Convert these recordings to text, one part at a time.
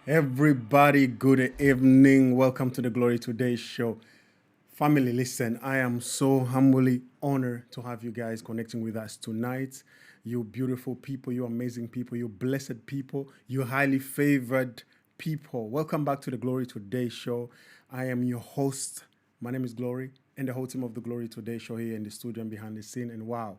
Everybody, good evening. Welcome to the Glory Today show. Family, listen, I am so humbly honored to have you guys connecting with us tonight. You beautiful people, you amazing people, you blessed people, you highly favored people. Welcome back to the Glory Today show. I am your host. My name is Glory, and the whole team of the Glory Today show here in the studio and behind the scene. And wow,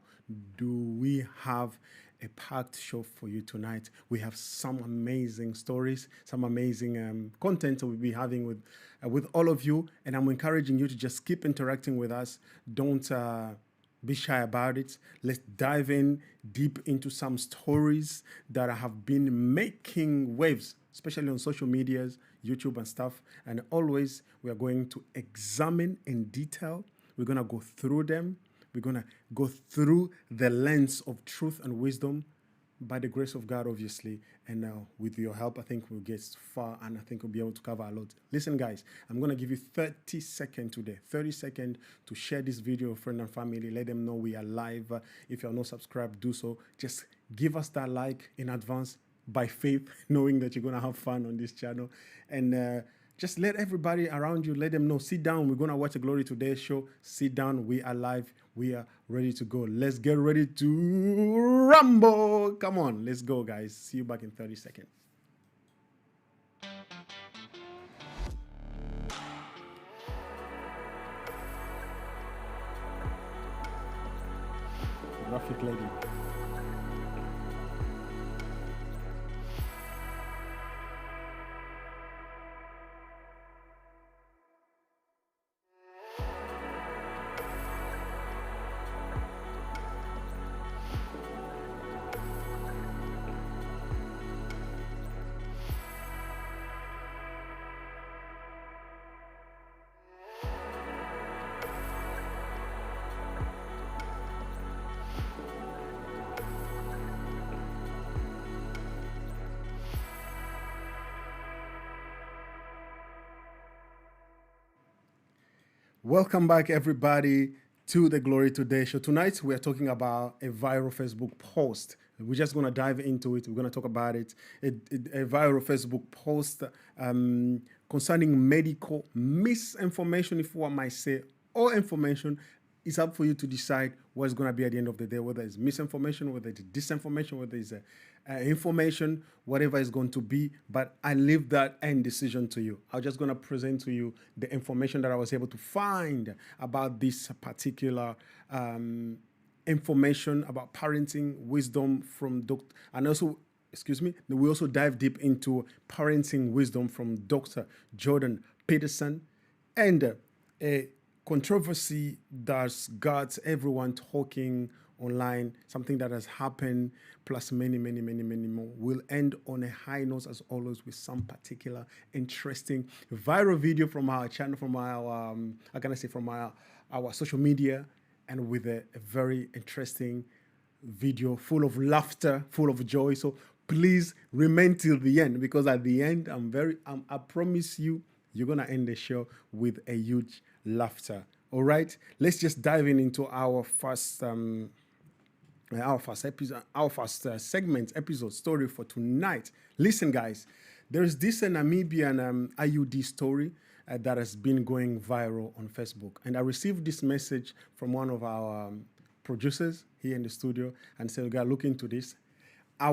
do we have a packed show for you tonight. We have some amazing stories, some amazing content that we'll be having with all of you. And I'm encouraging you to just keep interacting with us. Don't be shy about it. Let's dive in deep into some stories that have been making waves, especially on social medias, YouTube and stuff. And always, we are going to examine in detail. We're going to go through them. We're going to go through the lens of truth and wisdom by the grace of God, obviously. And with your help, I think we'll get far and I think we'll be able to cover a lot. Listen, guys, I'm going to give you 30 seconds today, 30 seconds to share this video with friends and family. Let them know we are live. If you're not subscribed, do so. Just give us that like in advance by faith, knowing that you're going to have fun on this channel. And just let everybody around you, let them know. Sit down. We're going to watch a Glory Today show. Sit down. We are live. We are ready to go. Let's get ready to rumble. Come on. Let's go, guys. See you back in 30 seconds. Graphic lady. Welcome back, everybody, to the Glory Today show. Tonight, we are talking about a viral Facebook post. We're just going to dive into it. We're going to talk about it. A viral Facebook post concerning medical misinformation, if one might say, or information. It's up for you to decide what's going to be at the end of the day, whether it's misinformation, whether it's disinformation, whether it's information, whatever it's going to be. But I leave that end decision to you. I'm just going to present to you the information that I was able to find about this particular information about parenting wisdom from Dr. And also, we also dive deep into parenting wisdom from Dr. Jordan Peterson and a controversy that's got everyone talking online, something that has happened, plus many more. We'll end on a high note, as always, with some particular interesting viral video from our channel, from our, from our social media, and with a very interesting video full of laughter, full of joy. So please remain till the end, because at the end, I promise you, you're going to end the show with a huge laughter. All right, let's just dive into our first segment episode story for tonight. Listen, guys, there's this Namibian IUD story that has been going viral on Facebook, and I received this message from one of our producers here in the studio and said, "We got to look into this." I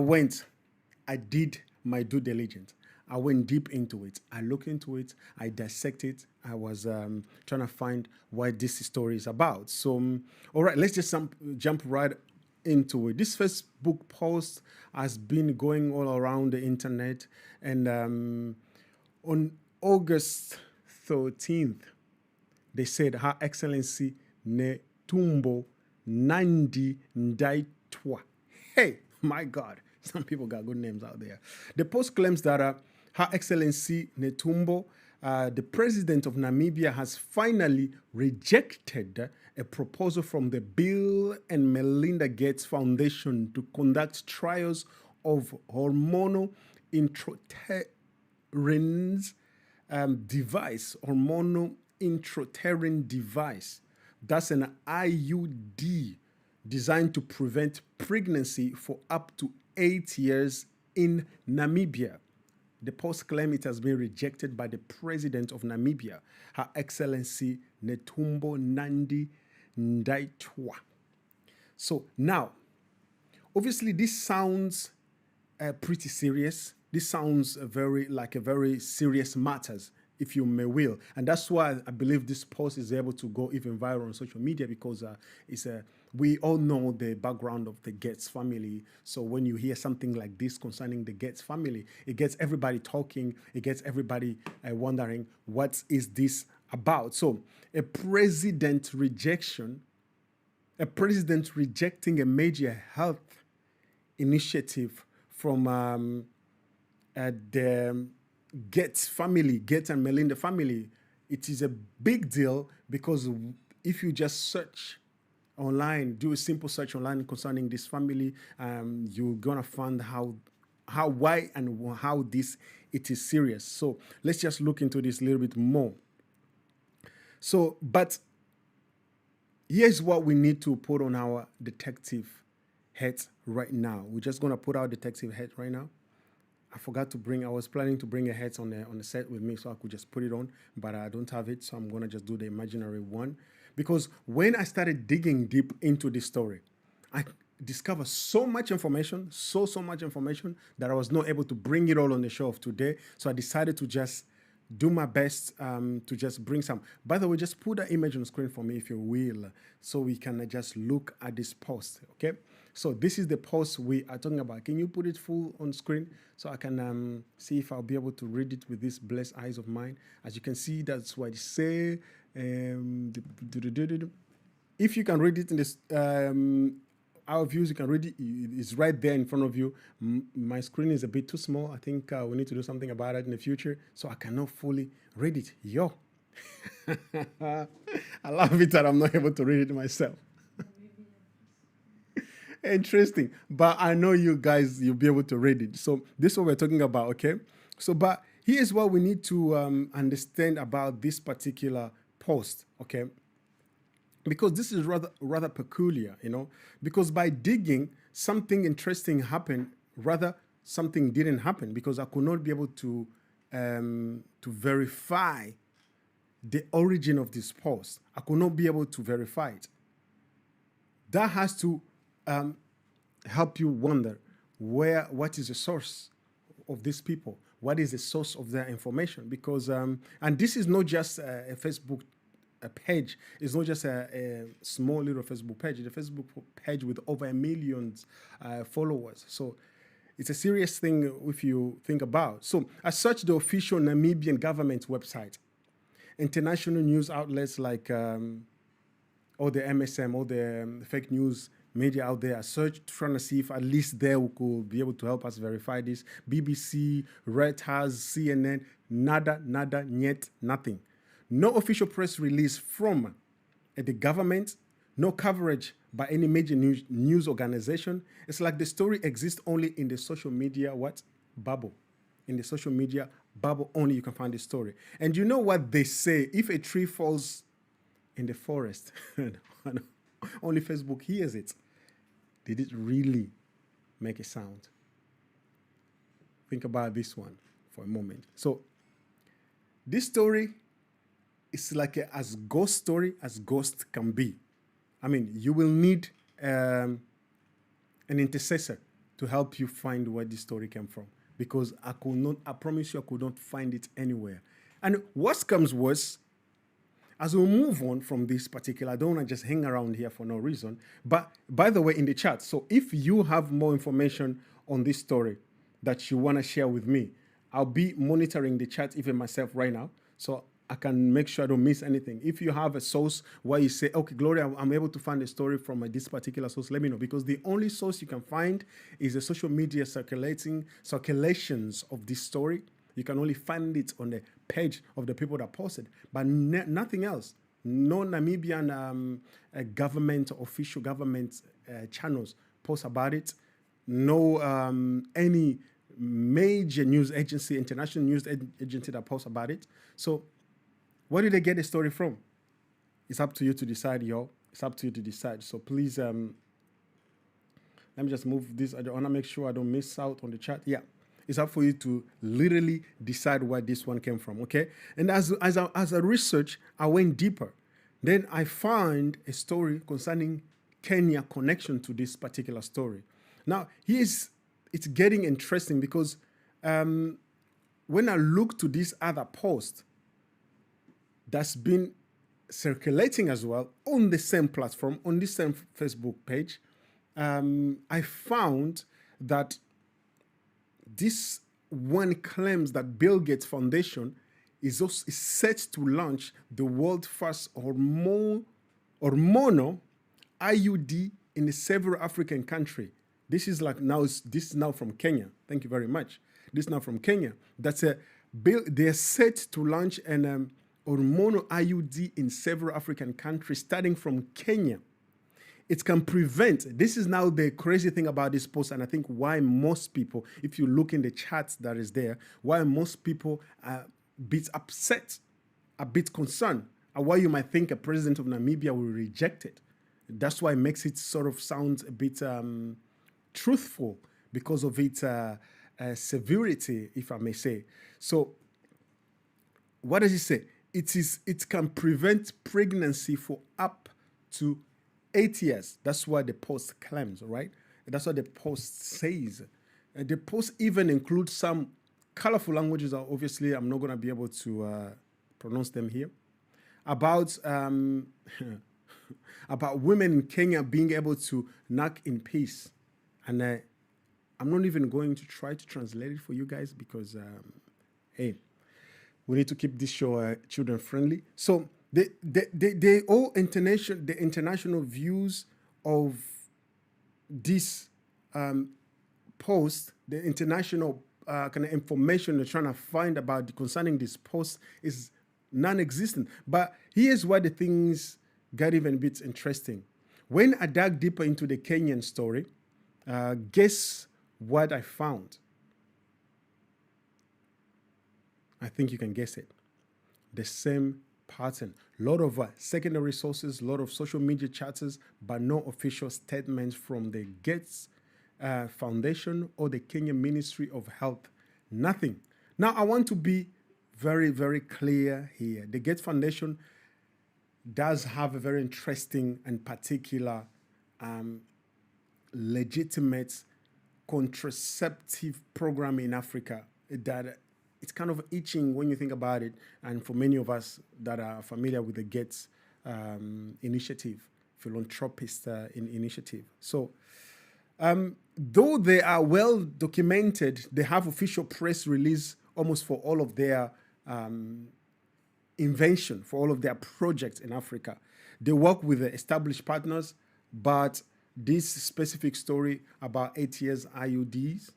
did my due diligence. I went deep into it. I looked into it. I dissected it. I was trying to find what this story is about. So, all right, let's just jump right into it. This Facebook post has been going all around the internet. And on August 13th, they said, Her Excellency Netumbo Nandi Ndaitwa. Hey, my God. Some people got good names out there. The post claims that Her Excellency Netumbo, the president of Namibia, has finally rejected a proposal from the Bill and Melinda Gates Foundation to conduct trials of hormonal intrauterine device. That's an IUD designed to prevent pregnancy for up to 8 years in Namibia. The post claim it has been rejected by the president of Namibia, Her Excellency Netumbo Nandi Ndaitwa. So now, obviously, this sounds pretty serious. This sounds like a very serious matters, if you may will, and that's why I believe this post is able to go even viral on social media, because we all know the background of the Gates family. So when you hear something like this concerning the Gates family, it gets everybody talking. It gets everybody wondering, what is this about? So a president rejecting a major health initiative from the Gates family, Gates and Melinda family. It is a big deal, because if you just search online, do a simple search online concerning this family, you're gonna find why and how it is serious. So let's just look into this a little bit more. So, but here's what we need to put on our detective hat right now. We're just gonna put our detective hat right now. I was planning to bring a hat on the set with me so I could just put it on, but I don't have it, so I'm gonna just do the imaginary one. Because when I started digging deep into this story, I discovered so much information, so much information, that I was not able to bring it all on the show of today. So I decided to just do my best to just bring some. By the way, just put the image on the screen for me, if you will, so we can just look at this post, okay? So this is the post we are talking about. Can you put it full on screen so I can see if I'll be able to read it with these blessed eyes of mine? As you can see, that's what it say. If you can read it in this, our views, you can read it. It's right there in front of you. My screen is a bit too small. I think we need to do something about it in the future, so I cannot fully read it. Yo, I love it that I'm not able to read it myself. Interesting, but I know you guys, you'll be able to read it. So this is what we're talking about, okay? So, but here's what we need to understand about this particular post, okay? Because this is rather peculiar, because by digging, something interesting happened, rather something didn't happen, because I could not be able to verify the origin of this post. I could not be able to verify it. That has to help you wonder what is the source of these people? What is the source of their information? Because and this is not just a Facebook page. It's not just a small little Facebook page. It's a Facebook page with over 1 million followers. So it's a serious thing if you think about. So I searched the official Namibian government website. International news outlets like all the MSM, all the fake news media out there, I searched trying to see if at least they could be able to help us verify this. BBC, Reuters, CNN, nada, yet nothing. No official press release from the government, no coverage by any major news organization. It's like the story exists only in the social media bubble. In the social media bubble only you can find the story. And you know what they say? If a tree falls in the forest, only Facebook hears it. Did it really make a sound? Think about this one for a moment. So this story is like as ghost story as ghost can be. I mean, you will need an intercessor to help you find where this story came from, because I promise you, I could not find it anywhere. And what comes worse, as we move on from this particular, I don't want to just hang around here for no reason. But by the way, in the chat, so if you have more information on this story that you want to share with me, I'll be monitoring the chat even myself right now, so I can make sure I don't miss anything. If you have a source where you say, okay, Gloria, I'm able to find a story from this particular source, let me know, because the only source you can find is the social media circulations of this story. You can only find it on the page of the people that posted, but nothing else. No Namibian official government channels post about it. No any major news agency, international news agency that posts about it. So where did they get the story from? It's up to you to decide, yo. It's up to you to decide. So please, let me just move this. I want to make sure I don't miss out on the chat. Yeah. It's up for you to literally decide where this one came from, okay? And as a research, I went deeper. Then I found a story concerning Kenya connection to this particular story. Now, it's getting interesting because when I look to this other post that's been circulating as well on the same platform, on this same Facebook page, I found that this one claims that Bill Gates Foundation is set to launch the world's first hormonal IUD in several African countries. This is now from Kenya. Thank you very much. This is now from Kenya. That's a bill. They're set to launch an hormonal IUD in several African countries, starting from Kenya. It can prevent, this is now the crazy thing about this post, and I think why most people, if you look in the charts that is there, why most people are a bit upset, a bit concerned, and why you might think a president of Namibia will reject it. That's why it makes it sort of sound a bit truthful because of its severity, if I may say. So what does it say? It can prevent pregnancy for up to 8 years. That's what the post claims, right? That's what the post says. The post even includes some colorful languages. Obviously, I'm not going to be able to pronounce them here. About about women in Kenya being able to knock in peace. And I'm not even going to try to translate it for you guys because, hey, we need to keep this show children friendly. So the international views of this post, the international kind of information they're trying to find about concerning this post is non-existent. But here's why the things got even a bit interesting. When I dug deeper into the Kenyan story, guess what I found? I think you can guess it. The same pattern. A lot of secondary sources, a lot of social media chatters, but no official statements from the Gates Foundation or the Kenya Ministry of Health. Nothing. Now, I want to be very, very clear here. The Gates Foundation does have a very interesting and particular legitimate contraceptive program in Africa that it's kind of itching when you think about it. And for many of us that are familiar with the Gates initiative, philanthropist initiative. So though they are well documented, they have official press release almost for all of their invention, for all of their projects in Africa. They work with the established partners, but this specific story about 8 years IUDs,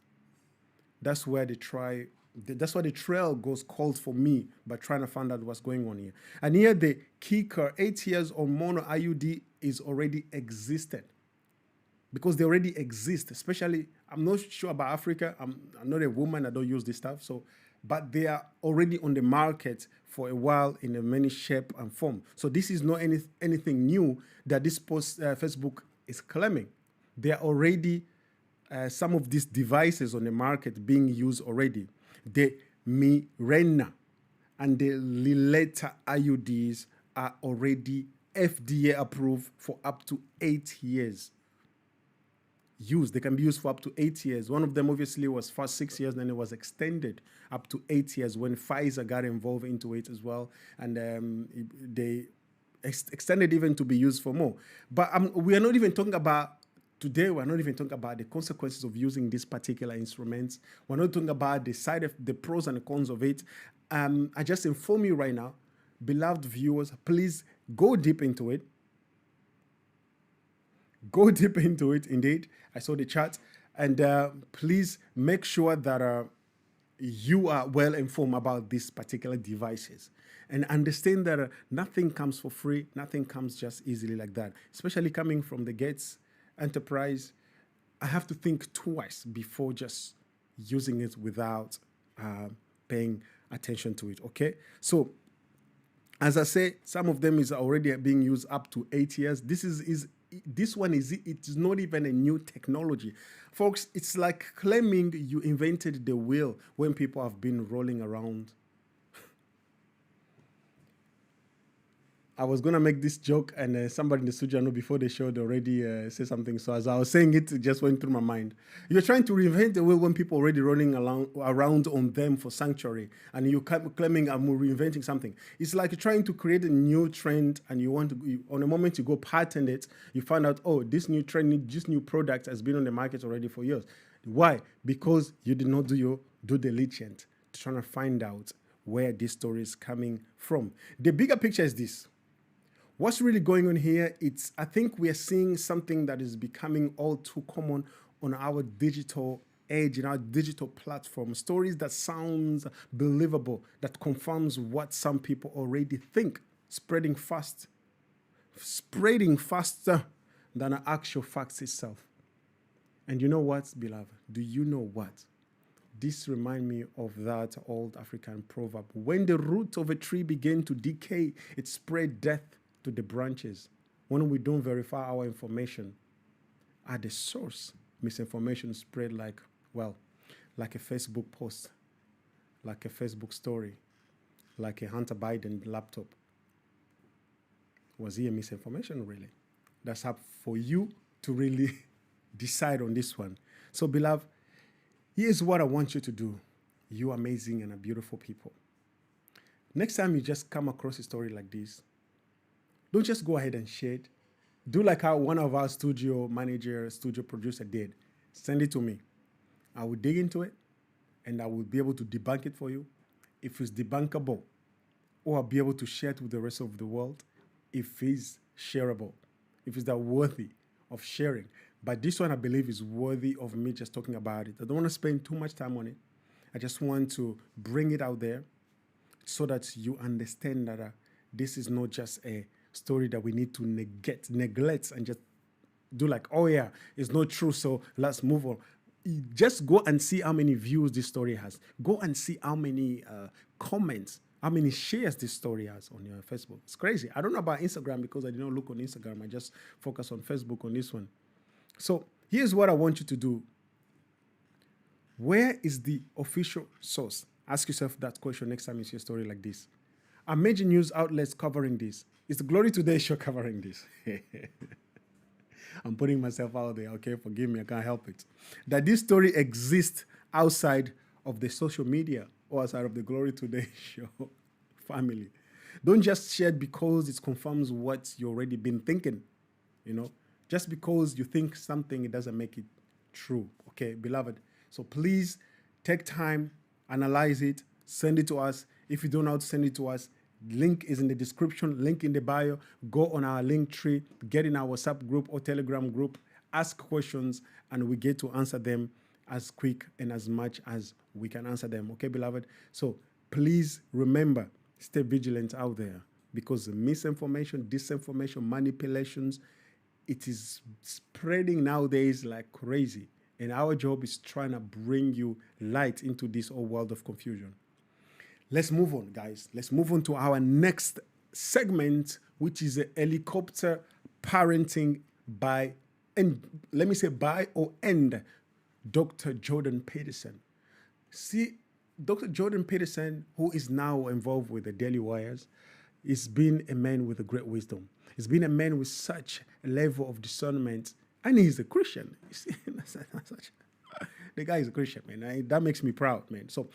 that's where they try. That's why the trail goes cold for me by trying to find out what's going on here. And here the kicker, 8 years or mono IUD is already existed. Because they already exist, especially, I'm not sure about Africa. I'm not a woman, I don't use this stuff. So, but they are already on the market for a while in a many shape and form. So this is not anything new that this post Facebook is claiming. There are already some of these devices on the market being used already. The Mirena and the Lileta IUDs are already FDA approved for up to 8 years. They can be used for up to 8 years. One of them obviously was first 6 years, then it was extended up to 8 years when Pfizer got involved into it as well. And they extended even to be used for more. But we are not even talking about today, we're not even talking about the consequences of using these particular instruments. We're not talking about the pros and the cons of it. I just inform you right now, beloved viewers, please go deep into it. Go deep into it, indeed. I saw the chat. And please make sure that you are well informed about these particular devices. And understand that nothing comes for free. Nothing comes just easily like that. Especially coming from the Gates enterprise, I have to think twice before just using it without paying attention to it, okay? So, as I say, some of them is already being used up to 8 years. This is this one is it's not even a new technology, folks. It's like claiming you invented the wheel when people have been rolling around. I was gonna make this joke, and somebody in the studio, I know before the show, they already said something. So as I was saying it, it just went through my mind. You're trying to reinvent the wheel when people already running around on them for sanctuary, and you claiming I'm reinventing something. It's like you're trying to create a new trend, and you want to. On the moment you go patent it, you find out, oh, this new trend, this new product has been on the market already for years. Why? Because you did not do your due diligence to try to find out where this story is coming from. The bigger picture is this. What's really going on here? I think we are seeing something that is becoming all too common on our digital age, in our digital platform. Stories that sounds believable, that confirms what some people already think, spreading faster than the actual facts itself. And you know what, beloved? Do you know what? This reminds me of that old African proverb. When the root of a tree began to decay, it spread death to the branches. When we don't verify our information at the source, misinformation spread like a Facebook post, like a Facebook story, like a Hunter Biden laptop. Was he a misinformation, really? That's up for you to really decide on this one. So, beloved, here's what I want you to do. You amazing and a beautiful people. Next time you just come across a story like this, don't just go ahead and share it. Do like how one of our studio manager, studio producer did. Send it to me. I will dig into it, and I will be able to debunk it for you. If it's debunkable, or I'll be able to share it with the rest of the world if it's shareable, if it's that worthy of sharing. But this one, I believe, is worthy of me just talking about it. I don't want to spend too much time on it. I just want to bring it out there so that you understand that this is not just a story that we need to neglect and just do like, oh yeah, it's not true, so let's move on. Just go and see how many views this story has. Go and see how many comments, how many shares this story has on your Facebook. It's crazy. I don't know about Instagram because I did not look on Instagram. I just focus on Facebook on this one. So here's what I want you to do. Where is the official source? Ask yourself that question next time you see a story like this. Are major news outlets covering this? Is the Glory Today show covering this? I'm putting myself out there, okay? Forgive me, I can't help it. That this story exists outside of the social media or outside of the Glory Today show family. Don't just share it because it confirms what you already been thinking, you know? Just because you think something, it doesn't make it true, okay, beloved? So please take time, analyze it, send it to us. If you don't know how to send it to us, link is in the description, link in the bio. Go on our link tree, get in our WhatsApp group or Telegram group, ask questions, and we get to answer them as quick and as much as we can answer them. Okay, beloved? So please remember, stay vigilant out there because misinformation, disinformation, manipulations, it is spreading nowadays like crazy. And our job is trying to bring you light into this whole world of confusion. Let's move on, guys. Let's move on to our next segment, which is a helicopter parenting by Dr. Jordan Peterson. See, Dr. Jordan Peterson, who is now involved with the Daily Wires, has been a man with a great wisdom. He's been a man with such a level of discernment, and he's a Christian. You see, the guy is a Christian, man. That makes me proud, man. So,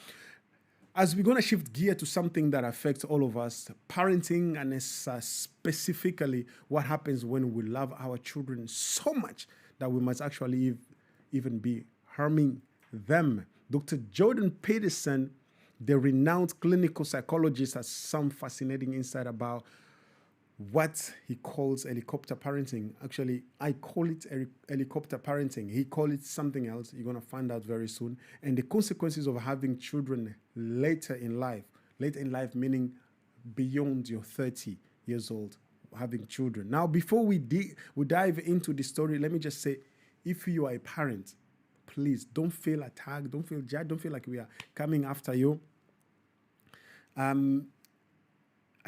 as we're going to shift gear to something that affects all of us, parenting, and specifically what happens when we love our children so much that we must actually even be harming them. Dr. Jordan Peterson, the renowned clinical psychologist, has some fascinating insight about what he calls helicopter parenting. Actually, I call it helicopter parenting. He calls it something else. You're going to find out very soon. And the consequences of having children later in life meaning beyond your 30 years old, having children. Now, before we dive into the story, let me just say, if you are a parent, please don't feel attacked, don't feel judged, don't feel like we are coming after you. I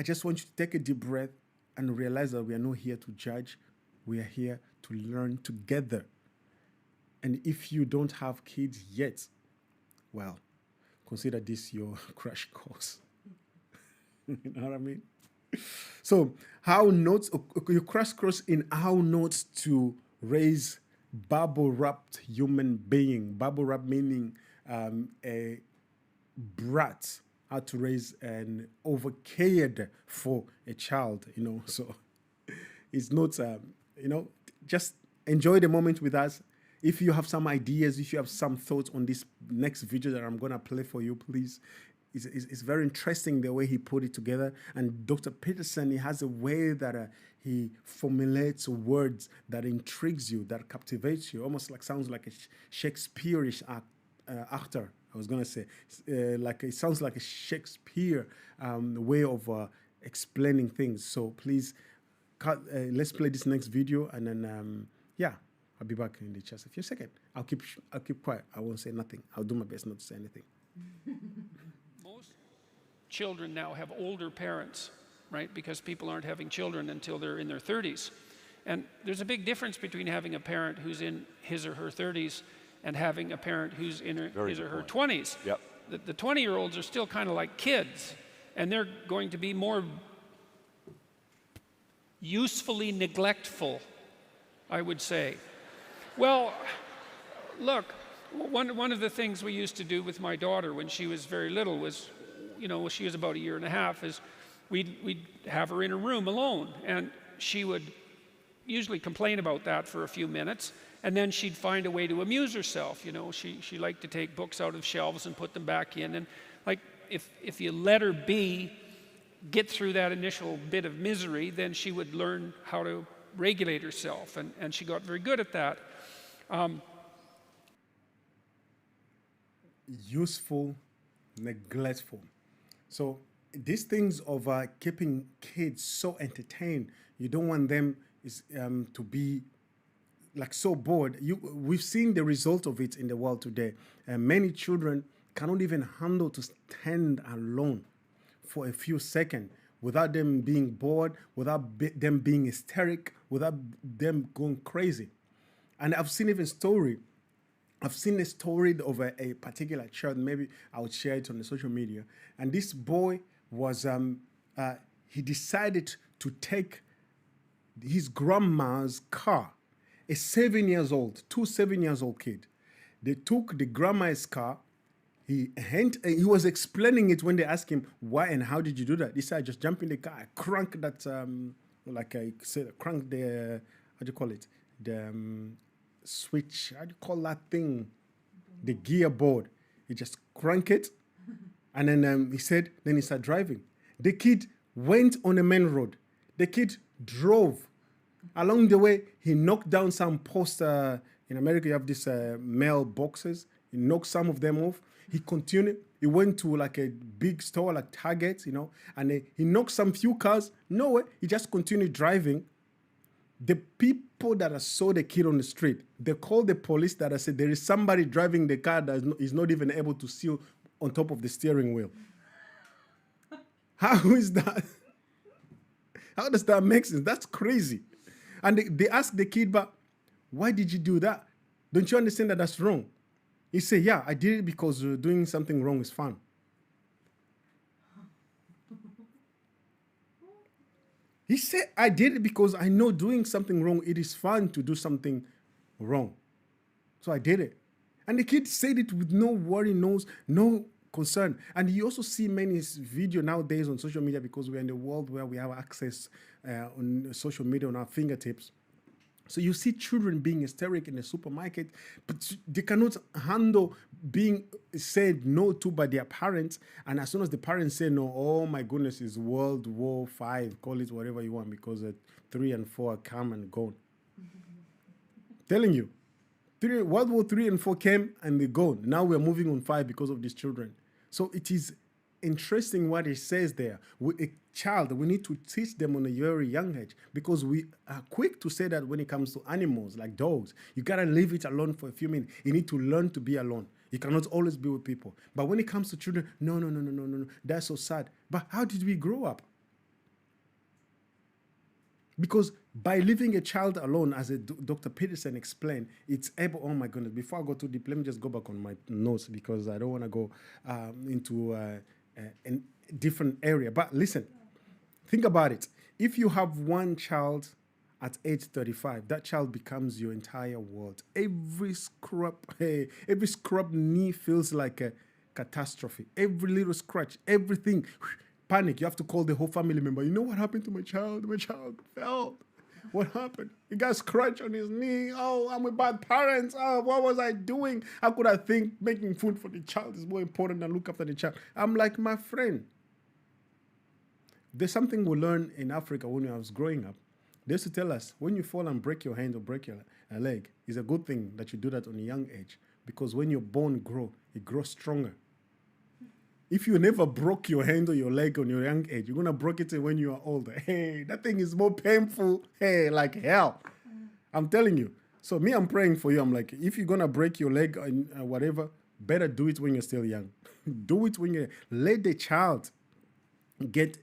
just want you to take a deep breath and realize that we are not here to judge. We are here to learn together. And if you don't have kids yet, well, consider this your crash course. You know what I mean? So, how notes, you crash course in how notes to raise bubble wrapped human being. Bubble wrap meaning a brat, how to raise an overcared for a child, you know. So, it's not, just enjoy the moment with us. If you have some ideas, if you have some thoughts on this next video that I'm going to play for you, please. It's very interesting the way he put it together. And Dr. Peterson, he has a way that he formulates words that intrigues you, that captivates you, almost like sounds like a Shakespearean actor. I was going to say, like it sounds like a Shakespeare way of explaining things. So please, let's play this next video, and then I'll be back in just a few seconds. I'll keep quiet. I won't say nothing. I'll do my best not to say anything. Most children now have older parents, right? Because people aren't having children until they're in their 30s. And there's a big difference between having a parent who's in his or her 30s and having a parent who's in his or her 20s. Yep. The 20-year-olds are still kind of like kids, and they're going to be more usefully neglectful, I would say. Well, look, one of the things we used to do with my daughter when she was very little was, when she was about 1.5 years, is we'd have her in a room alone, and she would usually complain about that for a few minutes, and then she'd find a way to amuse herself. She liked to take books out of shelves and put them back in, and like if you let her get through that initial bit of misery, then she would learn how to regulate herself, and she got very good at that. Useful, neglectful. So these things of keeping kids so entertained, you don't want them to be like so bored. We've seen the result of it in the world today. Many children cannot even handle to stand alone for a few seconds without them being bored, without them being hysteric, without them going crazy. And I've seen a story of a particular child. Maybe I would share it on the social media. And this boy was, he decided to take his grandma's car, a 7 years old, 7 years old kid. They took the grandma's car. He was explaining it when they asked him, why and how did you do that? He said, I just jump in the car, I crank that, crank the, how do you call it? The switch, how do you call that thing? The gear board. He just crank it. And then he said, then he started driving. The kid went on a main road. The kid drove. Along the way, he knocked down some posts. In America, you have these mail boxes. He knocked some of them off. He continued. He went to like a big store like Target, and he knocked some few cars. No way. He just continued driving. The people that saw the kid on the street, they called the police that I said there is somebody driving the car that is not even able to see on top of the steering wheel. How is that? How does that make sense? That's crazy. And they asked the kid, but why did you do that? Don't you understand that that's wrong? He said, yeah, I did it because doing something wrong is fun. He said, I did it because I know doing something wrong, it is fun to do something wrong. So I did it. And the kid said it with no worry, no concern. And you also see many videos nowadays on social media, because we're in a world where we have access on social media on our fingertips. So you see children being hysteric in the supermarket, but they cannot handle being said no to by their parents. And as soon as the parents say no, oh my goodness, it's World War V, call it whatever you want, because 3 and 4 are come and gone. Telling you, World War 3 and 4 came and they're gone. Now we're moving on 5 because of these children. So it is interesting what it says there. With a child, we need to teach them on a very young age, because we are quick to say that when it comes to animals like dogs, you gotta leave it alone for a few minutes. You need to learn to be alone. You cannot always be with people. But when it comes to children, no, that's so sad. But how did we grow up? Because by leaving a child alone, as Dr. Peterson explained, it's able, oh my goodness, before I go too deep, let me just go back on my notes because I don't want to go into a different area. But listen, think about it. If you have one child at age 35, that child becomes your entire world. Every scrub knee feels like a catastrophe. Every little scratch, everything, panic. You have to call the whole family member. You know what happened to my child? My child fell. What happened? He got scratch on his knee. Oh, I'm with bad parents. Oh, what was I doing? How could I think making food for the child is more important than look after the child? I'm like, my friend. There's something we learned in Africa when I was growing up. They used to tell us, when you fall and break your hand or break your leg, it's a good thing that you do that on a young age, because when your bone grows, it grows stronger. If you never broke your hand or your leg on your young age, you're going to break it when you are older. Hey, that thing is more painful. Hey, like hell. I'm telling you. So me, I'm praying for you. I'm like, if you're going to break your leg or whatever, better do it when you're still young. Do it when you're, let the child get,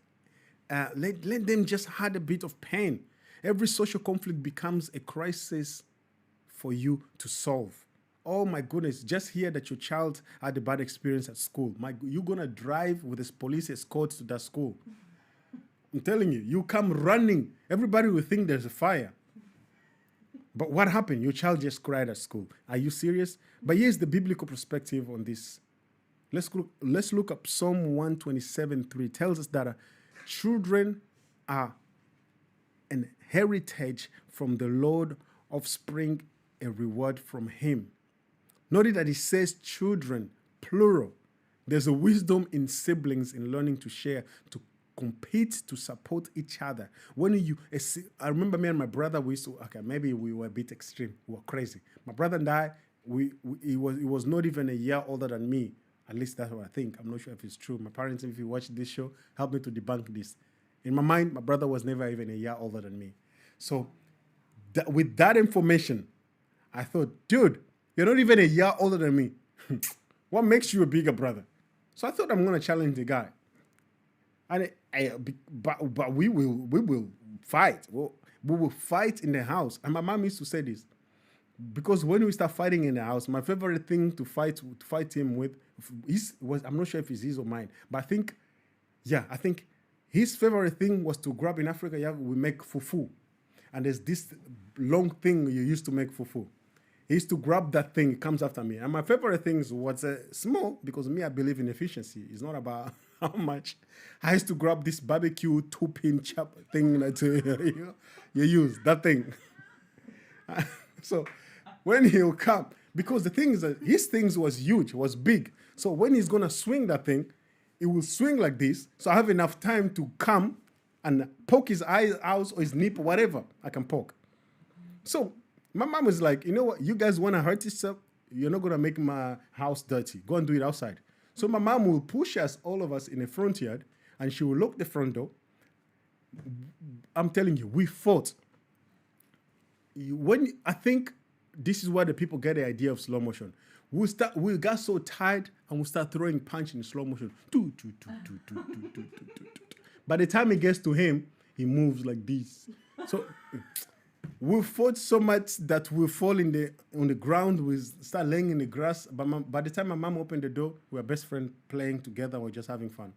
let them just had a bit of pain. Every social conflict becomes a crisis for you to solve. Oh my goodness, just hear that your child had a bad experience at school. You're going to drive with this police escort to that school. I'm telling you, you come running. Everybody will think there's a fire. But what happened? Your child just cried at school. Are you serious? But here's the biblical perspective on this. Let's look up Psalm 127:3. It tells us that children are an heritage from the Lord, offspring a reward from him. Notice that it says children, plural. There's a wisdom in siblings in learning to share, to compete, to support each other. I remember me and my brother, maybe we were a bit extreme. We were crazy. My brother and I, he was not even a year older than me. At least that's what I think. I'm not sure if it's true. My parents, if you watch this show, help me to debunk this. In my mind, my brother was never even a year older than me. So with that information, I thought, dude, you're not even a year older than me. What makes you a bigger brother? So I thought I'm going to challenge the guy. And but we will fight. We will fight in the house. And my mom used to say this. Because when we start fighting in the house, my favorite thing to fight him with I'm not sure if it's his or mine, but I think his favorite thing was to grab. In Africa, we make fufu. And there's this long thing you used to make fufu. He used to grab that thing, it comes after me. And my favorite things was small, because me, I believe in efficiency. It's not about how much. I used to grab this barbecue 2-pin chop thing that you use, that thing. So when he'll come, because the thing is that his things was huge, was big. So when he's going to swing that thing, it will swing like this. So I have enough time to come and poke his eyes out or his nip, whatever I can poke. So my mom was like, you know what? You guys want to hurt yourself? You're not going to make my house dirty. Go and do it outside. So my mom will push us, all of us, in the front yard, and she will lock the front door. I'm telling you, we fought. I think this is where the people get the idea of slow motion. We got so tired and we start throwing punch in slow motion. By the time it gets to him, he moves like this. So we fought so much that we fall on the ground. We start laying in the grass. But by the time my mom opened the door, we were best friends playing together. We're just having fun.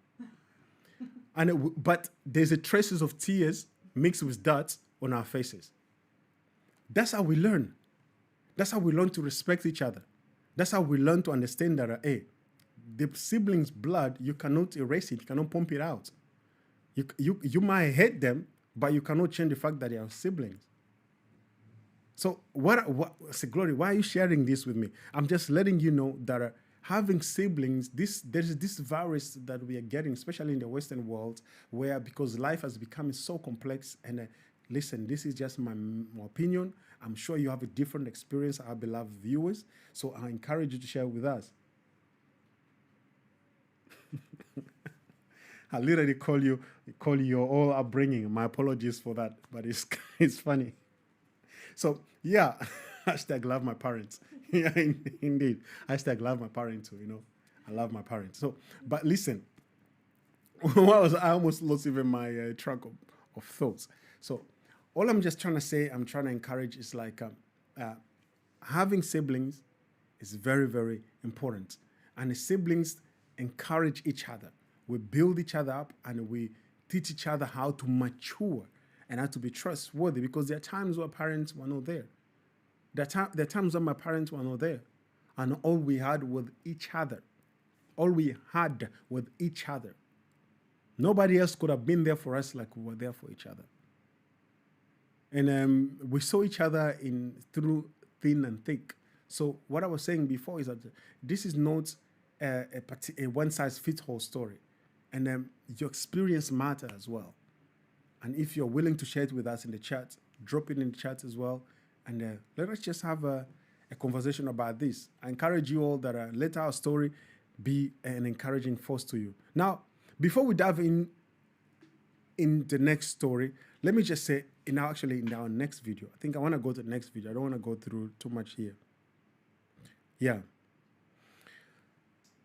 But there's a traces of tears mixed with dirt on our faces. That's how we learn. That's how we learn to respect each other. That's how we learn to understand that, the siblings' blood, you cannot erase it. You cannot pump it out. You might hate them, but you cannot change the fact that they are siblings. So Glory, why are you sharing this with me? I'm just letting you know that having siblings, there's this virus that we are getting, especially in the Western world, where because life has become so complex. And listen, this is just my opinion. I'm sure you have a different experience, our beloved viewers. So I encourage you to share with us. I literally call you your whole upbringing. My apologies for that, but it's funny. So yeah, hashtag love my parents. Yeah, indeed. Hashtag love my parents too, I love my parents. So, but listen, I almost lost even my track of thoughts. So all I'm just trying to say, I'm trying to encourage is like having siblings is very, very important. And the siblings encourage each other. We build each other up and we teach each other how to mature and how to be trustworthy, because there are times where parents were not there. There are times when my parents were not there. And all we had with each other. All we had with each other. Nobody else could have been there for us like we were there for each other. And we saw each other through thin and thick. So what I was saying before is that this is not a one-size-fits-all story. And your experience matters as well. And if you're willing to share it with us in the chat, drop it in the chat as well. And let us just have a conversation about this. I encourage you all that let our story be an encouraging force to you. Now, before we dive in the next story, let me just say, in our next video, I think I want to go to the next video. I don't want to go through too much here. Yeah.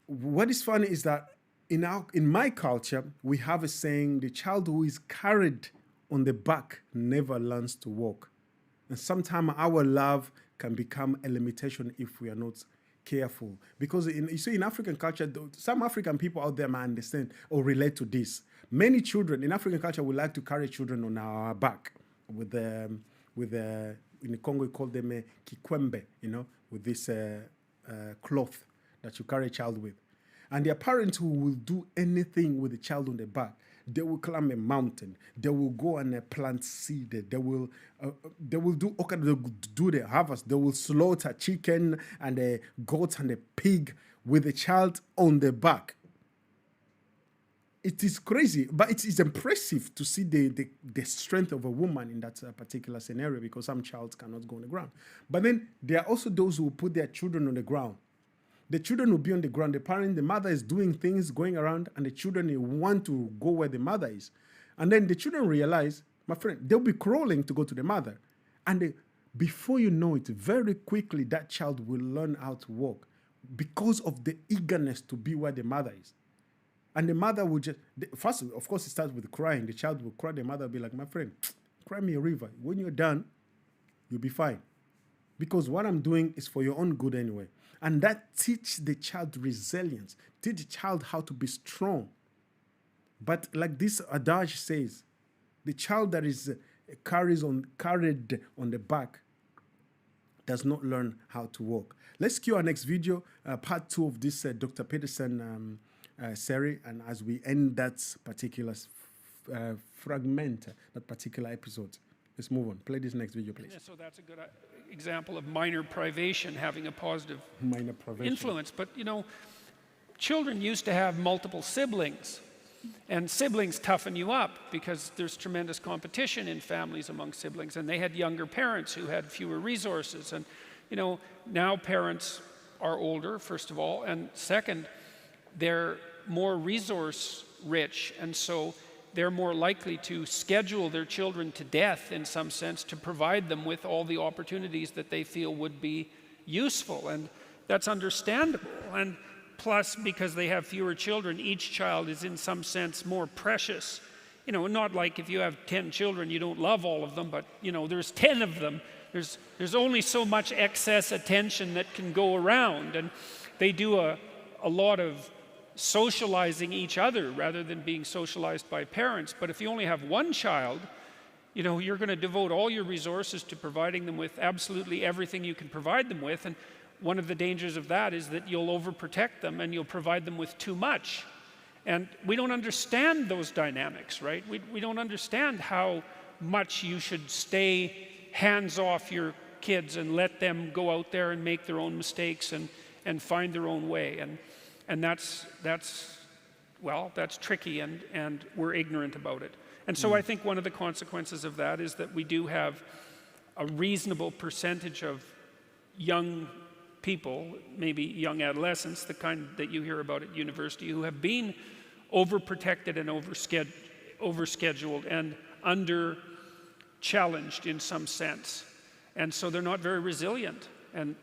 What is funny is that in my culture, we have a saying, the child who is carried on the back never learns to walk. And sometimes our love can become a limitation if we are not careful. Because in African culture, some African people out there might understand or relate to this. Many children in African culture would like to carry children on our back with in the Congo we call them kikwembe, with this cloth that you carry a child with. And there are parents who will do anything with the child on the back. They will climb a mountain. They will go and plant seed. They will do the harvest. They will slaughter chicken and a goat and a pig with the child on the back. It is crazy, but it is impressive to see the strength of a woman in that particular scenario, because some child cannot go on the ground. But then there are also those who put their children on the ground. The children will be on the ground. The mother is doing things, going around, and the children want to go where the mother is. And then the children realize, my friend, they'll be crawling to go to the mother. And before you know it, very quickly, that child will learn how to walk because of the eagerness to be where the mother is. And the mother will first, of course, it starts with crying. The child will cry. The mother will be like, my friend, cry me a river. When you're done, you'll be fine. Because what I'm doing is for your own good anyway. And that teaches the child resilience, teach the child how to be strong. But like this adage says, the child that is carried on the back does not learn how to walk. Let's cue our next video, part 2 of this Dr. Peterson series. And as we end that particular fragment, that particular episode, let's move on. Play this next video, please. Yeah, so that's a good example of minor privation having a positive influence. But, children used to have multiple siblings. And siblings toughen you up because there's tremendous competition in families among siblings. And they had younger parents who had fewer resources. And, now parents are older, first of all. And second, they're more resource rich. And so they're more likely to schedule their children to death in some sense to provide them with all the opportunities that they feel would be useful. And that's understandable. And plus, because they have fewer children, each child is in some sense more precious. Not like if you have 10 children, you don't love all of them, but there's 10 of them. There's only so much excess attention that can go around. And they do a lot of socializing each other rather than being socialized by parents. But if you only have one child, you're going to devote all your resources to providing them with absolutely everything you can provide them with. And one of the dangers of that is that you'll overprotect them and you'll provide them with too much. And we don't understand those dynamics, right? We don't understand how much you should stay hands off your kids and let them go out there and make their own mistakes and find their own way. And that's tricky, and we're ignorant about it. And so I think one of the consequences of that is that we do have a reasonable percentage of young people, maybe young adolescents, the kind that you hear about at university, who have been overprotected and overscheduled and under-challenged in some sense. And so they're not very resilient. And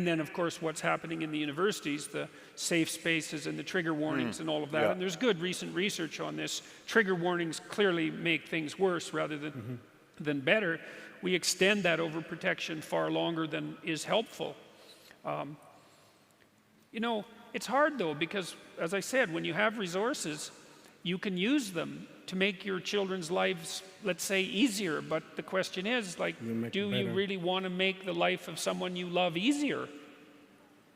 then, of course, what's happening in the universities, the safe spaces and the trigger warnings and all of that. Yeah. And there's good recent research on this. Trigger warnings clearly make things worse rather than than better, we extend that overprotection far longer than is helpful. You know, it's hard though, because as I said, when you have resources, you can use them to make your children's lives, let's say, easier. But the question is, like, do you really want to make the life of someone you love easier?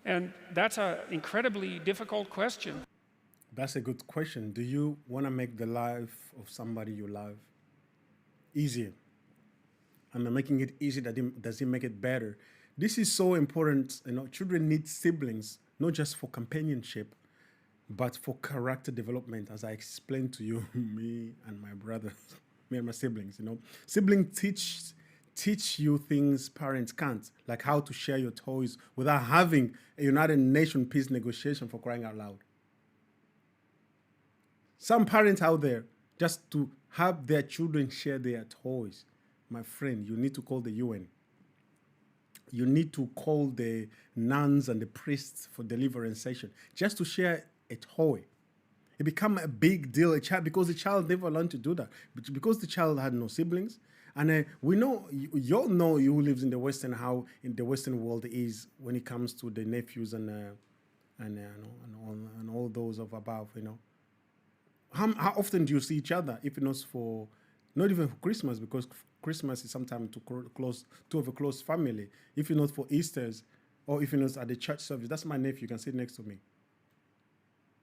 And that's an incredibly difficult question. That's a good question. Do you want to make the life of somebody you love easier? And making it easy, does it make it better? This is so important. You know, children need siblings, not just for companionship, but for character development. As I explained to you, me and my brother, me and my siblings, you know, siblings teach you things parents can't, like how to share your toys without having a United Nations peace negotiation, for crying out loud. Some parents out there, just to have their children share their toys, my friend, you need to call the UN. You need to call the nuns and the priests for deliverance session just to share a toy. It become a big deal, because the child never learned to do that. Because the child had no siblings. And we know, you all know, you who lives in the Western, how in the Western world is when it comes to the nephews and all those of above, you know. How often do you see each other, if not for, not even for Christmas, because Christmas is sometimes to have a close family. If you're not for Easter's, or if you're not at the church service, that's my nephew, you can sit next to me.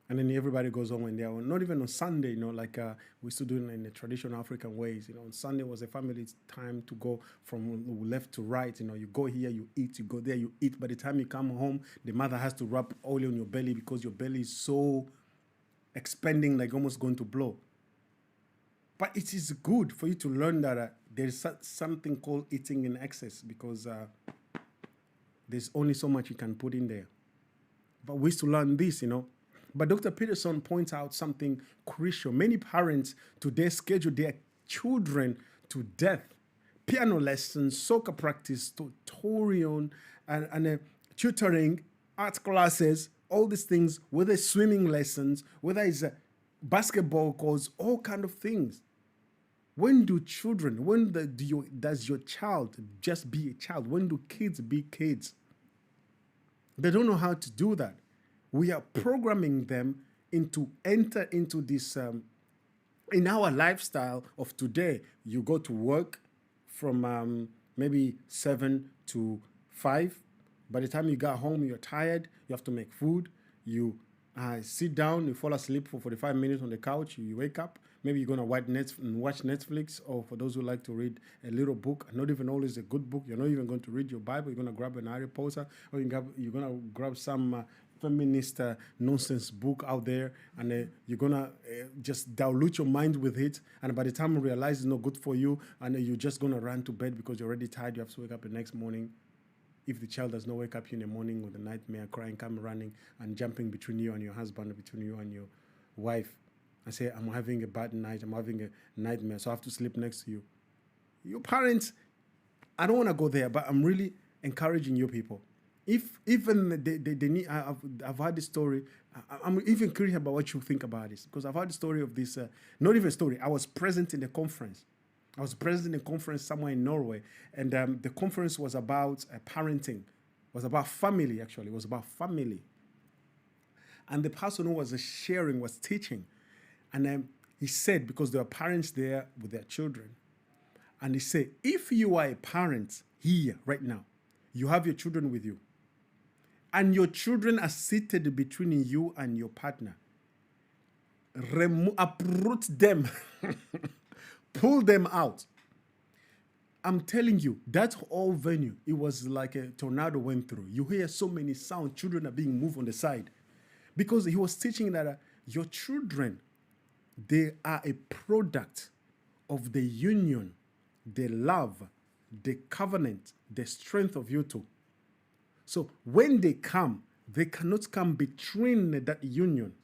And then everybody goes home when they are, not even on Sunday, you know, like we used to do in the traditional African ways. You know, on Sunday was a family time to go from left to right. You know, you go here, you eat, you go there, you eat. By the time you come home, the mother has to rub oil on your belly because your belly is so expanding, like almost going to blow. But it is good for you to learn that there's something called eating in excess, because there's only so much you can put in there. But we used to learn this, you know. But Dr. Peterson points out something crucial. Many parents today schedule their children to death. Piano lessons, soccer practice, tutorial, and tutoring, art classes, all these things, whether it's swimming lessons, whether it's basketball courts, all kind of things. When do children, does your child just be a child? When do kids be kids? They don't know how to do that. We are programming them to enter into this, in our lifestyle of today. You go to work from maybe 7 to 5. By the time you got home, you're tired. You have to make food. You sit down, you fall asleep for 45 minutes on the couch. You wake up. Maybe you're going to watch Netflix, or for those who like to read a little book, not even always a good book. You're not even going to read your Bible. You're going to grab an Harry Potter, or you're going to grab some feminist nonsense book out there, and you're going to just dilute your mind with it. And by the time you realize it's not good for you, and you're just going to run to bed because you're already tired. You have to wake up the next morning. If the child does not wake up in the morning with a nightmare, crying, come running and jumping between you and your husband, between you and your wife, and say, I'm having a bad night, I'm having a nightmare, so I have to sleep next to you. Your parents, I don't want to go there, but I'm really encouraging you people. If even they need, I've heard this story. I'm even curious about what you think about this, because I've heard the story of this, not even a story. I was present in the conference. I was present in a conference somewhere in Norway, and the conference was about parenting. It was about family, actually. It was about family. And the person who was sharing was teaching. And he said, because there were parents there with their children, and he said, if you are a parent here right now, you have your children with you, and your children are seated between you and your partner, uproot them, pull them out. I'm telling you, that whole venue, it was like a tornado went through. You hear so many sounds, children are being moved on the side. Because he was teaching that your children, they are a product of the union, the love, the covenant, the strength of you two. So when they come, they cannot come between that union,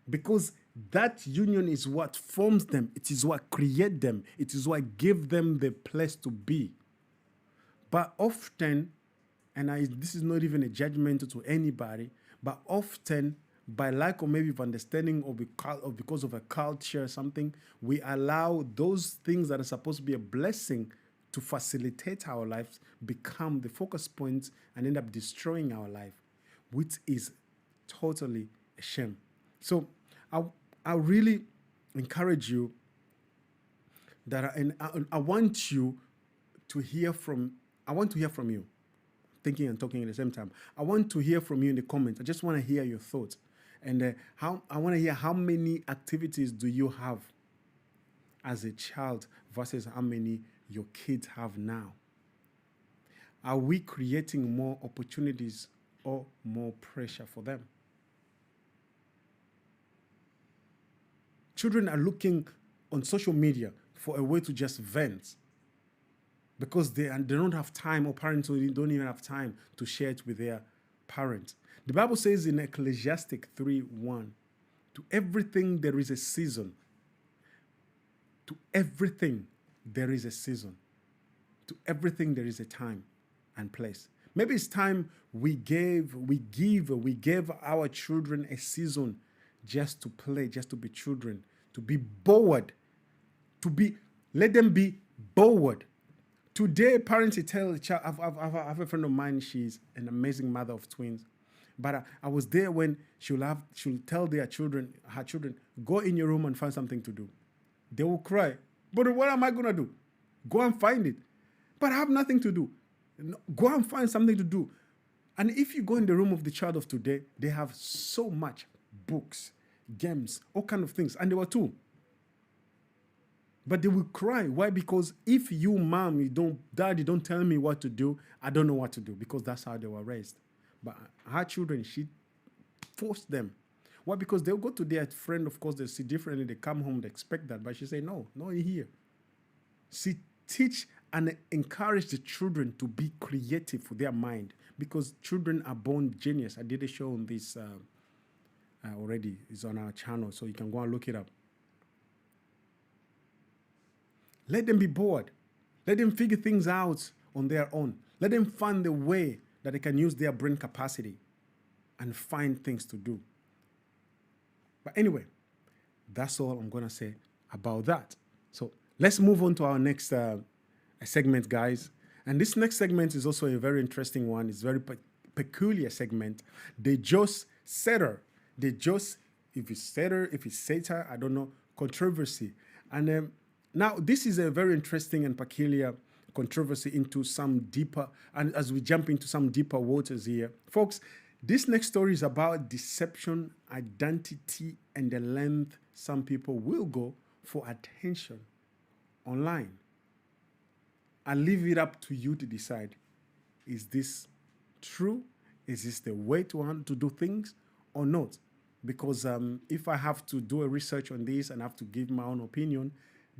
because that union is what forms them. It is what creates them. It is what gives them the place to be. But often, and this is not even a judgment to anybody, but often by lack or maybe of understanding or because of a culture or something, we allow those things that are supposed to be a blessing to facilitate our lives become the focus points and end up destroying our life, which is totally a shame. So I really encourage you that I want you to hear from, I want to hear from you, thinking and talking at the same time. I want to hear from you in the comments. I just want to hear your thoughts. And I want to hear how many activities do you have as a child versus how many your kids have now. Are we creating more opportunities or more pressure for them? Children are looking on social media for a way to just vent because they don't have time, or parents don't even have time to share it with their parents. The Bible says in Ecclesiastic 3:1, to everything there is a season. To everything there is a season. To everything there is a time and place. Maybe it's time we gave our children a season just to play, just to be children, to be bored, let them be bored. Today, parents tell the child, I have a friend of mine, she's an amazing mother of twins. But I was there when she'll tell her children, go in your room and find something to do. They will cry. But what am I going to do? Go and find it. But I have nothing to do. Go and find something to do. And if you go in the room of the child of today, they have so much books, games, all kind of things. And they were two. But they will cry. Why? Because if you, mom, daddy, don't tell me what to do, I don't know what to do, because that's how they were raised. But her children, she forced them. Why? Because they'll go to their friend, of course, they see differently, they come home, they expect that. But she say, no, you're here. She teach and encourage the children to be creative with their mind, because children are born genius. I did a show on this already. It's on our channel, so you can go and look it up. Let them be bored. Let them figure things out on their own. Let them find the way that they can use their brain capacity and find things to do. But anyway, that's all I'm going to say about that. So let's move on to our next segment, guys. And this next segment is also a very interesting one. It's a very peculiar segment. The Seiter. If it's Seiter, I don't know, controversy. And now this is a very interesting and peculiar controversy into some deeper, and as we jump into some deeper waters here, folks, this next story is about deception, identity, and the length some people will go for attention online. I leave it up to you to decide, is this true? Is this the way to do things or not? Because if I have to do a research on this and have to give my own opinion,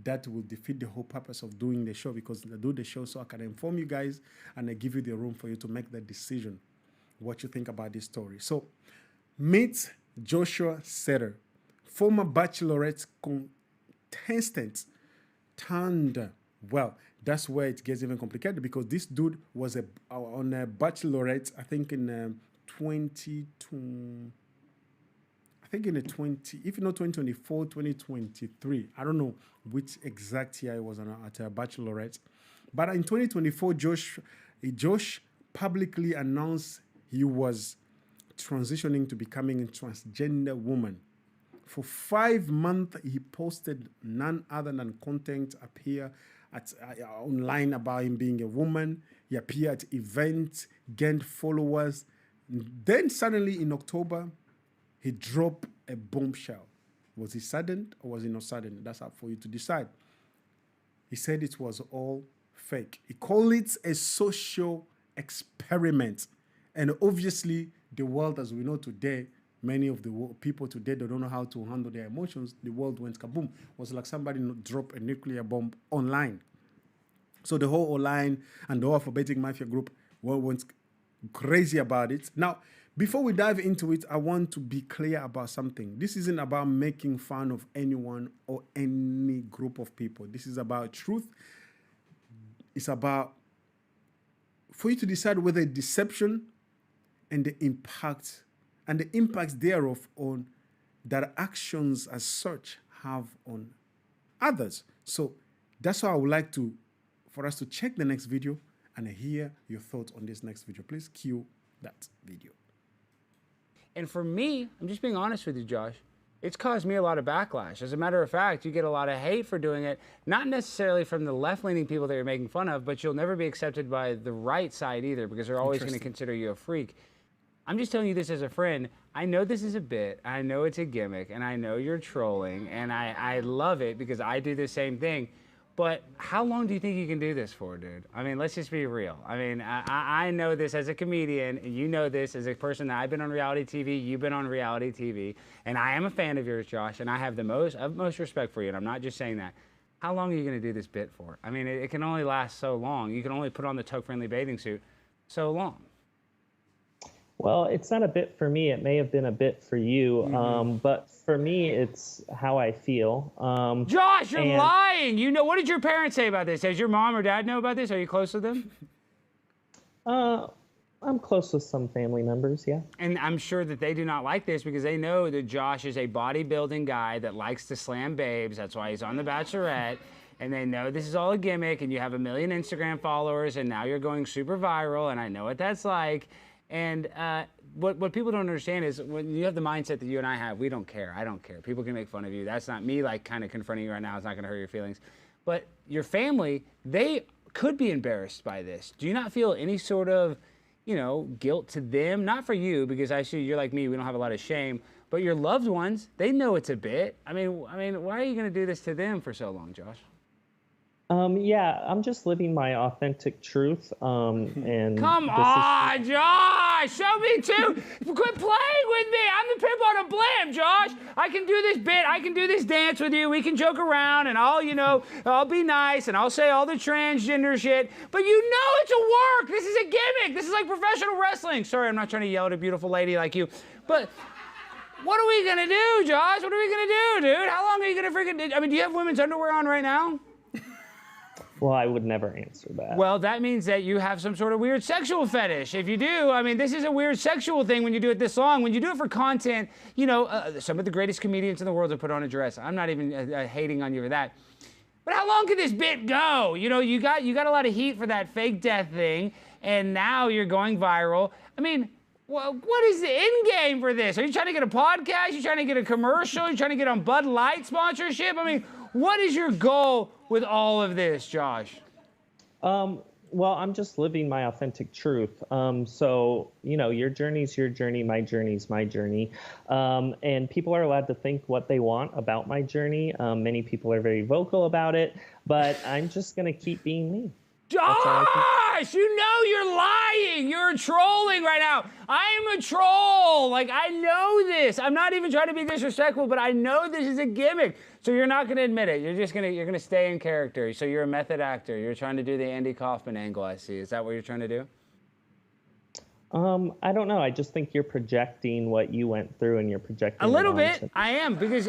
that will defeat the whole purpose of doing the show, because I do the show so I can inform you guys and I give you the room for you to make that decision, what you think about this story. So, meet Joshua Seiter, former Bachelorette contestant turned, well, that's where it gets even complicated, because this dude was on a Bachelorette, I think in 2020. I think in the 2024, 2023, I don't know which exact year it was at a Bachelorette. But in 2024, Josh publicly announced he was transitioning to becoming a transgender woman. For 5 months, he posted none other than content appear online about him being a woman. He appeared at events, gained followers. Then suddenly in October, he dropped a bombshell. Was he saddened or was he not saddened? That's up for you to decide. He said it was all fake. He called it a social experiment. And obviously, the world as we know today, many of the people today, they don't know how to handle their emotions. The world went kaboom. It was like somebody dropped a nuclear bomb online. So the whole online and the whole alphabetic mafia group went crazy about it. Now, before we dive into it, I want to be clear about something. This isn't about making fun of anyone or any group of people. This is about truth. It's about for you to decide whether deception and the impact and the impacts thereof on that actions as such have on others. So that's why I would like for us to check the next video and hear your thoughts on this next video. Please cue that video. And for me, I'm just being honest with you, Josh, it's caused me a lot of backlash. As a matter of fact, you get a lot of hate for doing it, not necessarily from the left-leaning people that you're making fun of, but you'll never be accepted by the right side either, because they're always going to consider you a freak. I'm just telling you this as a friend. I know this is a bit, I know it's a gimmick, and I know you're trolling, and I love it because I do the same thing. But how long do you think you can do this for, dude? I mean, let's just be real. I mean, I know this as a comedian, and you know this as a person that I've been on reality TV, you've been on reality TV, and I am a fan of yours, Josh, and I have the utmost respect for you, and I'm not just saying that. How long are you going to do this bit for? I mean, it can only last so long. You can only put on the tug-friendly bathing suit so long. Well, it's not a bit for me. It may have been a bit for you, but for me, it's how I feel. Josh, you're lying. You know, what did your parents say about this? Does your mom or dad know about this? Are you close to them? I'm close with some family members, yeah. And I'm sure that they do not like this because they know that Josh is a bodybuilding guy that likes to slam babes. That's why he's on The Bachelorette. And they know this is all a gimmick, and you have 1 million Instagram followers, and now you're going super viral, and I know what that's like. And what people don't understand is when you have the mindset that you and I have, we don't care. I don't care. People can make fun of you. That's not me, like, kind of confronting you right now. It's not going to hurt your feelings. But your family, they could be embarrassed by this. Do you not feel any sort of, you know, guilt to them? Not for you, because I see you're like me. We don't have a lot of shame. But your loved ones, they know it's a bit. I mean, why are you going to do this to them for so long, Josh? Yeah, I'm just living my authentic truth. And come on, Josh, show me too. Quit playing with me. I'm the pimp on a blimp, Josh. I can do this bit. I can do this dance with you. We can joke around, and I'll be nice, and I'll say all the transgender shit. But you know it's a work. This is a gimmick. This is like professional wrestling. Sorry, I'm not trying to yell at a beautiful lady like you, but. What are we gonna do, Josh? What are we gonna do, dude? How long are you gonna freaking? I mean, do you have women's underwear on right now? Well, I would never answer that. Well, that means that you have some sort of weird sexual fetish. If you do, I mean, this is a weird sexual thing when you do it this long. When you do it for content, you know, some of the greatest comedians in the world have put on a dress. I'm not even hating on you for that. But how long can this bit go? You know, you got a lot of heat for that fake death thing, and now you're going viral. I mean, well, what is the end game for this? Are you trying to get a podcast? You trying to get a commercial? You trying to get on Bud Light sponsorship? I mean, what is your goal with all of this, Josh? Well, I'm just living my authentic truth. So, you know, your journey's your journey, my journey's my journey. And people are allowed to think what they want about my journey. Many people are very vocal about it, but I'm just going to keep being me. Josh, you know you're lying. You're trolling right now. I am a troll. Like, I know this. I'm not even trying to be disrespectful, but I know this is a gimmick. So you're not going to admit it. You're gonna stay in character. So you're a method actor. You're trying to do the Andy Kaufman angle, I see. Is that what you're trying to do? I don't know. I just think you're projecting what you went through, and you're projecting a little bit. I am because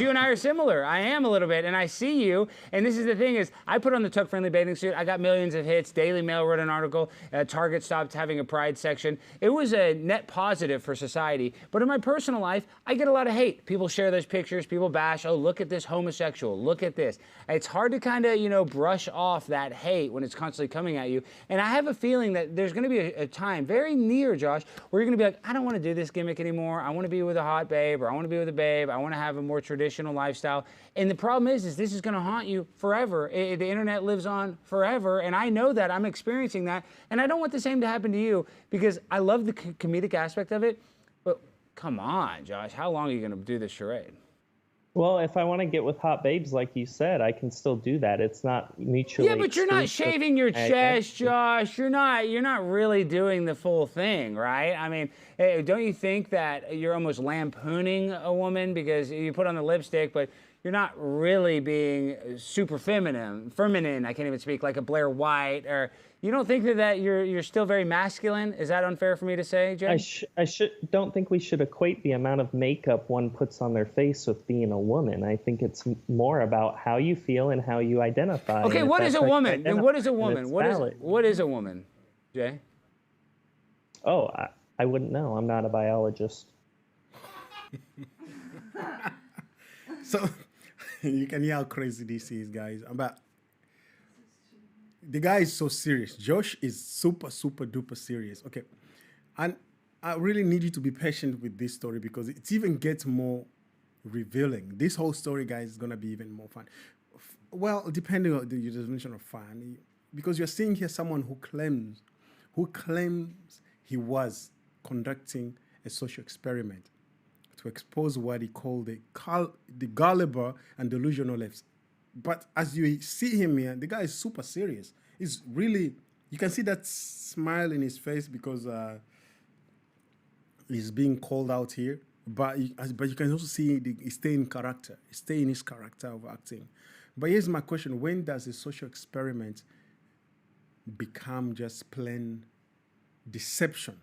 you and I are similar. I am a little bit, and I see you. And this is the thing: is I put on the tuck-friendly bathing suit. I got millions of hits. Daily Mail wrote an article. Target stopped having a pride section. It was a net positive for society. But in my personal life, I get a lot of hate. People share those pictures. People bash. Oh, look at this homosexual. Look at this. It's hard to kind of brush off that hate when it's constantly coming at you. And I have a feeling that there's going to be a time very near, Josh, where you're going to be like, I don't want to do this gimmick anymore. I want to be with a hot babe, or I want to be with a babe. I want to have a more traditional lifestyle. And the problem is this is going to haunt you forever. The internet lives on forever, and I know that. I'm experiencing that, and I don't want the same to happen to you because I love the comedic aspect of it. But come on, Josh, how long are you going to do this charade? Well, if I want to get with hot babes, like you said, I can still do that. It's not mutually. Yeah, but you're not shaving your chest, Josh. You're not really doing the full thing, right? I mean, don't you think that you're almost lampooning a woman because you put on the lipstick, but you're not really being super feminine. I can't even speak, like a Blair White, or you don't think that you're still very masculine? Is that unfair for me to say, Jay? I don't think we should equate the amount of makeup one puts on their face with being a woman. I think it's more about how you feel and how you identify. Okay, what is a woman? And what is a woman? What is a woman, Jay? Oh, I wouldn't know. I'm not a biologist. So you can hear how crazy this is, guys. But the guy is so serious. Josh is super, super duper serious. Okay. And I really need you to be patient with this story because it even gets more revealing. This whole story, guys, is going to be even more fun. Well, depending on the definition of fun, because you're seeing here someone who claims he was conducting a social experiment to expose what he called the gullible and delusional lefts. But as you see him here, the guy is super serious. He's really, you can see that smile in his face because he's being called out here. But you can also see he's staying in character. He's staying in his character of acting. But here's my question. When does a social experiment become just plain deception?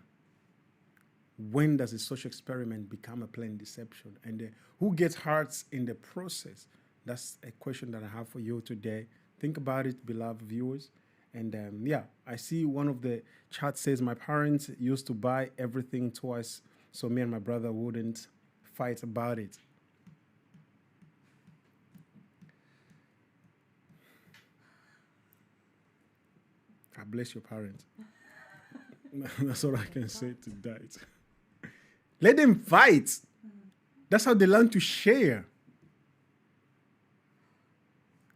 When does a social experiment become a plain deception? And who gets hurt in the process? That's a question that I have for you today. Think about it, beloved viewers. And yeah, I see one of the chats says, my parents used to buy everything twice, so me and my brother wouldn't fight about it. God bless your parents. That's all I can say to that. Let them fight. That's how they learn to share.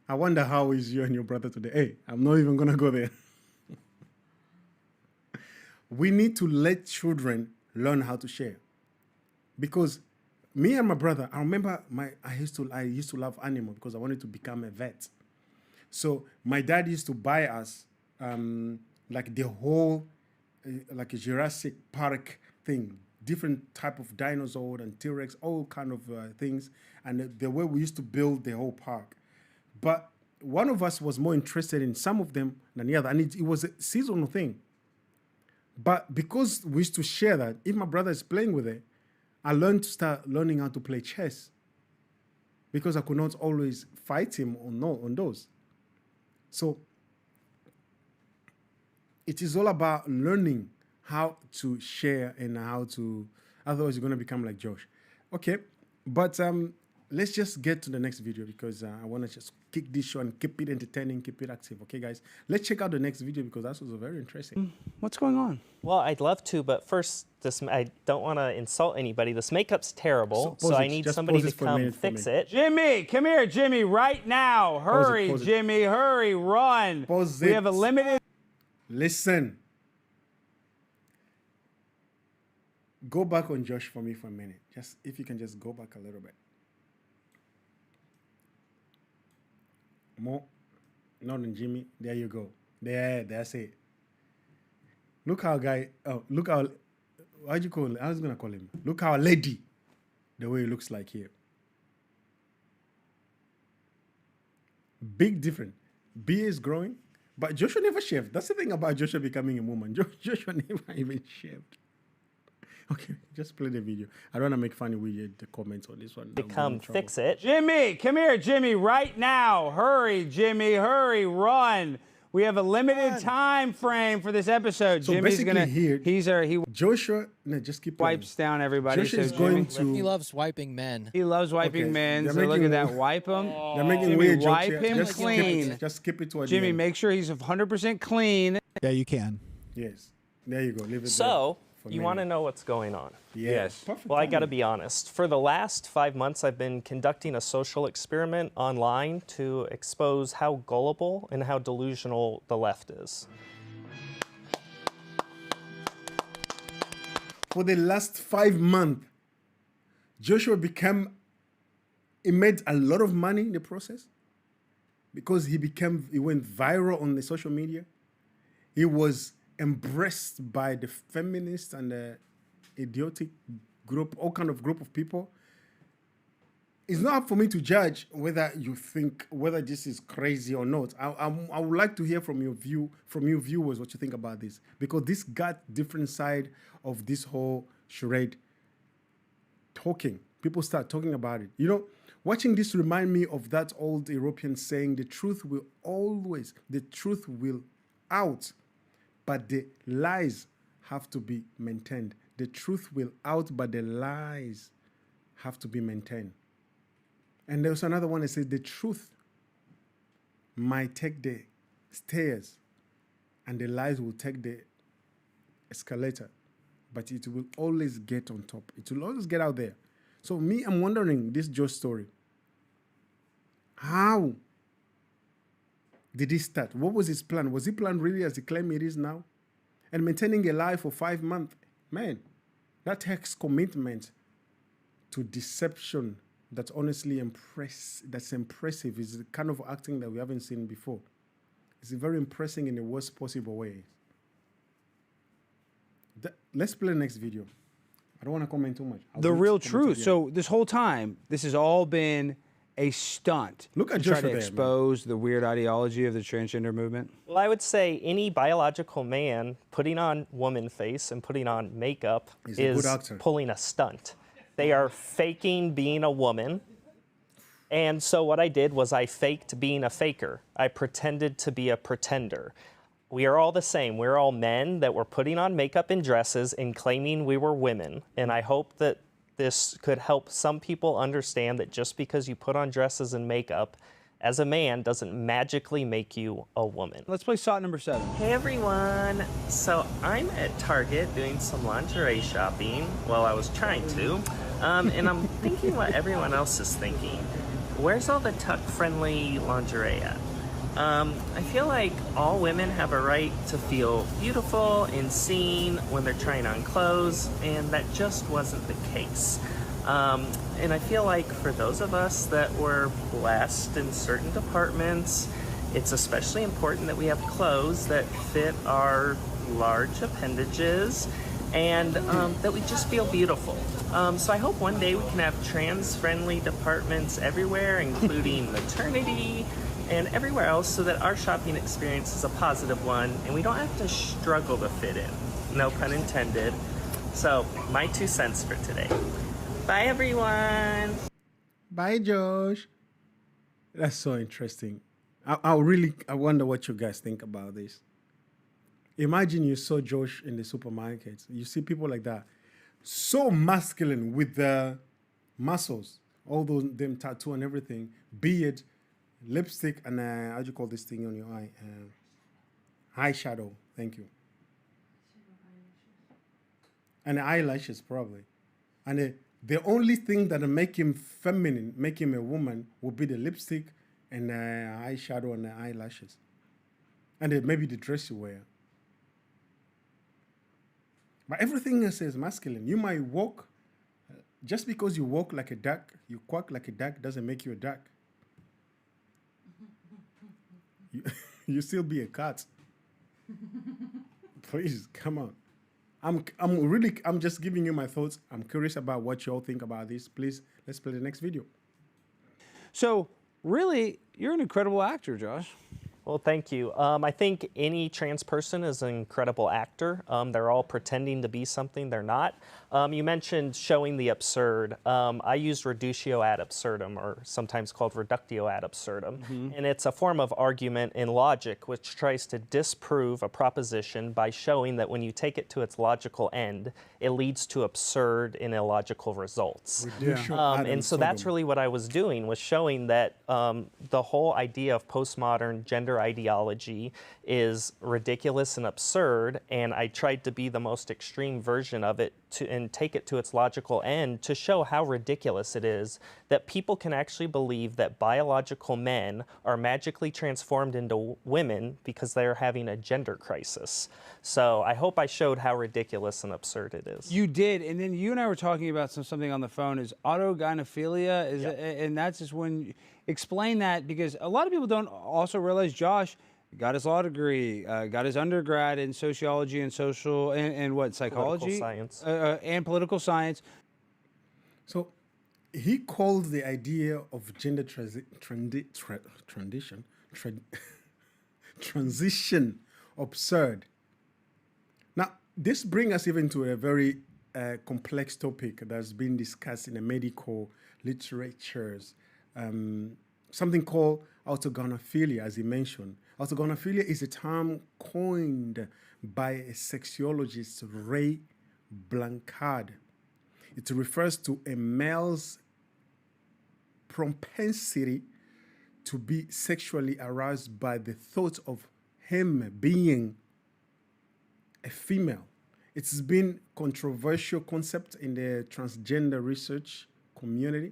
I wonder how is you and your brother today. Hey, I'm not even going to go there. We need to let children learn how to share. Because me and my brother, I remember I used to love animals because I wanted to become a vet. So my dad used to buy us like the whole, like a Jurassic Park thing, different type of dinosaur and T-Rex, all kind of things. And the way we used to build the whole park. But one of us was more interested in some of them than the other. And it was a seasonal thing. But because we used to share that, if my brother is playing with it, I learned to start learning how to play chess. Because I could not always fight him on those. So it is all about learning how to share and how to, otherwise you're going to become like Josh. Okay, but let's just get to the next video because I want to just kick this show and keep it entertaining, keep it active. Okay, guys, let's check out the next video because that was very interesting. What's going on? Well, I'd love to, but first, I don't want to insult anybody. This makeup's terrible, so I need somebody to come fix it. Jimmy, come here, Jimmy, right now. Hurry, Jimmy, hurry, run. We have a limited... Listen. Go back on Josh for me for a minute. Just if you can just go back a little bit. More. Not on Jimmy. There you go. That's it. Look how guy, look how, why'd you call him? I was going to call him. Look how lady, the way he looks like here. Big difference. Beard is growing, but Joshua never shaved. That's the thing about Joshua becoming a woman. Joshua never even shaved. Okay, just play the video. I don't want to make funny with the comments on this one. To come fix it. Jimmy, come here, Jimmy, right now. Hurry, Jimmy, hurry, run. We have a limited time frame for this episode. So Jimmy's basically gonna, here, he Joshua, no, just keep playing. wipes down everybody. Joshua is so going Jimmy, to. He loves wiping men. He loves wiping men. They're So look making- at that. Wipe him. They're making Jimmy, weird jokes wipe here. him Just clean. Just skip it to a Jimmy, make sure he's 100% clean. Yeah, you can. Yes, there you go. Leave it So, there you want to know what's going on? Yes. Perfect Well, I got to timing. be honest. For the last 5 months, I've been conducting a social experiment online to expose how gullible and how delusional the left is. For the last 5 months, Joshua he made a lot of money in the process because he went viral on the social media. He was embraced by the feminists and the idiotic group, all kind of group of people. It's not up for me to judge whether you think whether this is crazy or not. I would like to hear from you viewers what you think about this, because this got different side of this whole charade. Talking, people start talking about it. You know, watching this remind me of that old European saying: the truth will out, but the lies have to be maintained. The truth will out, but the lies have to be maintained. And there's another one that says the truth might take the stairs and the lies will take the escalator, but it will always get on top. It will always get out there. So me, I'm wondering this Josh story. How did he start? What was his plan? Was he planned really as he claimed it is now? And maintaining a lie for 5 months, man, that takes commitment to deception. That's honestly that's impressive. It's the kind of acting that we haven't seen before. It's very impressive in the worst possible way. Let's play the next video. I don't want to comment too much. The real truth. So this whole time, this has all been a stunt. Look at to try Joshua to there, expose the weird ideology of the transgender movement. Well, I would say any biological man putting on woman face and putting on makeup is pulling a stunt. They are faking being a woman. And so what I did was I faked being a faker. I pretended to be a pretender. We are all the same. We're all men that were putting on makeup and dresses and claiming we were women. And I hope that this could help some people understand that just because you put on dresses and makeup as a man doesn't magically make you a woman. Let's play shot number 7. Hey everyone. So I'm at Target doing some lingerie shopping. Well, I was trying to. And I'm thinking what everyone else is thinking. Where's all the tuck-friendly lingerie at? I feel like all women have a right to feel beautiful and seen when they're trying on clothes, and that just wasn't the case. And I feel like for those of us that were blessed in certain departments, it's especially important that we have clothes that fit our large appendages and that we just feel beautiful. So I hope one day we can have trans-friendly departments everywhere, including maternity and everywhere else, so that our shopping experience is a positive one and we don't have to struggle to fit in. No pun intended. So, my 2 cents for today. Bye, everyone. Bye, Josh. That's so interesting. I wonder what you guys think about this. Imagine you saw Josh in the supermarket. You see people like that, so masculine with the muscles, all those them tattoo and everything, beard, lipstick, and how do you call this thing on your eye? Eyeshadow. Thank you. And the eyelashes probably. And the only thing that make him feminine, make him a woman, would be the lipstick and the eyeshadow and the eyelashes, and maybe the dress you wear. But everything else is masculine. You might walk, just because you walk like a duck, you quack like a duck, doesn't make you a duck. You still be a cat. Please, come on. I'm just giving you my thoughts. I'm curious about what you all think about this. Please, let's play the next video. So, really, you're an incredible actor, Josh. Well, thank you. I think any trans person is an incredible actor. They're all pretending to be something they're not. You mentioned showing the absurd. I use reductio ad absurdum, or sometimes called reductio ad absurdum. And it's a form of argument in logic which tries to disprove a proposition by showing that when you take it to its logical end, it leads to absurd and illogical results. And so that's really what I was doing, was showing that the whole idea of postmodern gender ideology is ridiculous and absurd, and I tried to be the most extreme version of it and take it to its logical end to show how ridiculous it is that people can actually believe that biological men are magically transformed into women because they're having a gender crisis. So I hope I showed how ridiculous and absurd it is. You did, and then you and I were talking about something on the phone. Is autogynephilia, and that's just when, explain that, because a lot of people don't also realize Josh got his law degree, got his undergrad in sociology and social and what, psychology, political science, and political science. So he called the idea of gender transition absurd. Now, this brings us even to a very complex topic that's been discussed in the medical literatures. Something called autogynephilia, as he mentioned. Autogynephilia is a term coined by a sexologist, Ray Blanchard. It refers to a male's propensity to be sexually aroused by the thought of him being a female. It's been controversial concept in the transgender research community,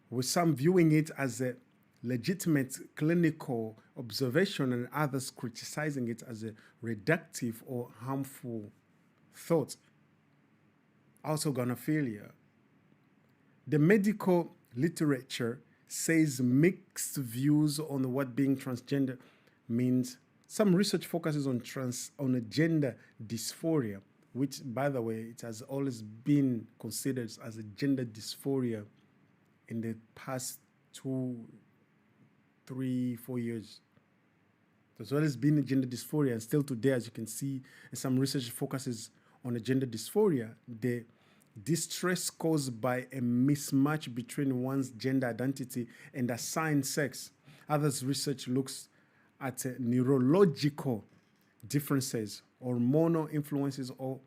with some viewing it as a legitimate clinical observation and others criticizing it as a reductive or harmful thought. Orthogonophilia. The medical literature says mixed views on what being transgender means. Some research focuses on a gender dysphoria, which, by the way, it has always been considered as a gender dysphoria in the past 2, 3, 4 years. There's always been a gender dysphoria, and still today, as you can see, some research focuses on a gender dysphoria, the distress caused by a mismatch between one's gender identity and assigned sex. Others research looks at neurological differences, hormonal influences, or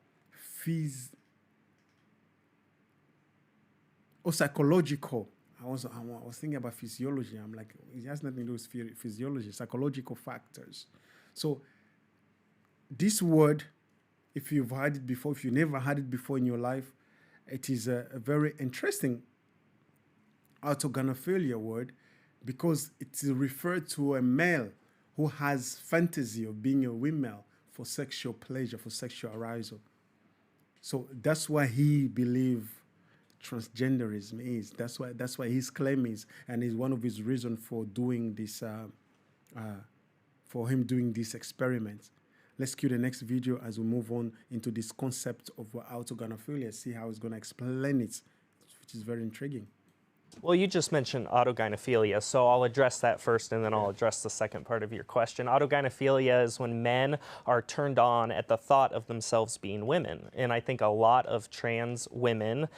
psychological. I was thinking about physiology. I'm like, it has nothing to do with physiology, psychological factors. So this word, if you've heard it before, if you never had it before in your life, it is a very interesting orthogonophilia word, because it's referred to a male who has fantasy of being a female for sexual pleasure, for sexual arousal. So that's why he believes transgenderism is. That's why his claim is, and is one of his reasons for doing this, for him doing this experiment. Let's cue the next video as we move on into this concept of orthogonophilia, see how he's going to explain it, which is very intriguing. Well, you just mentioned autogynephilia, so I'll address that first and then I'll address the second part of your question. Autogynephilia is when men are turned on at the thought of themselves being women. And I think a lot of trans women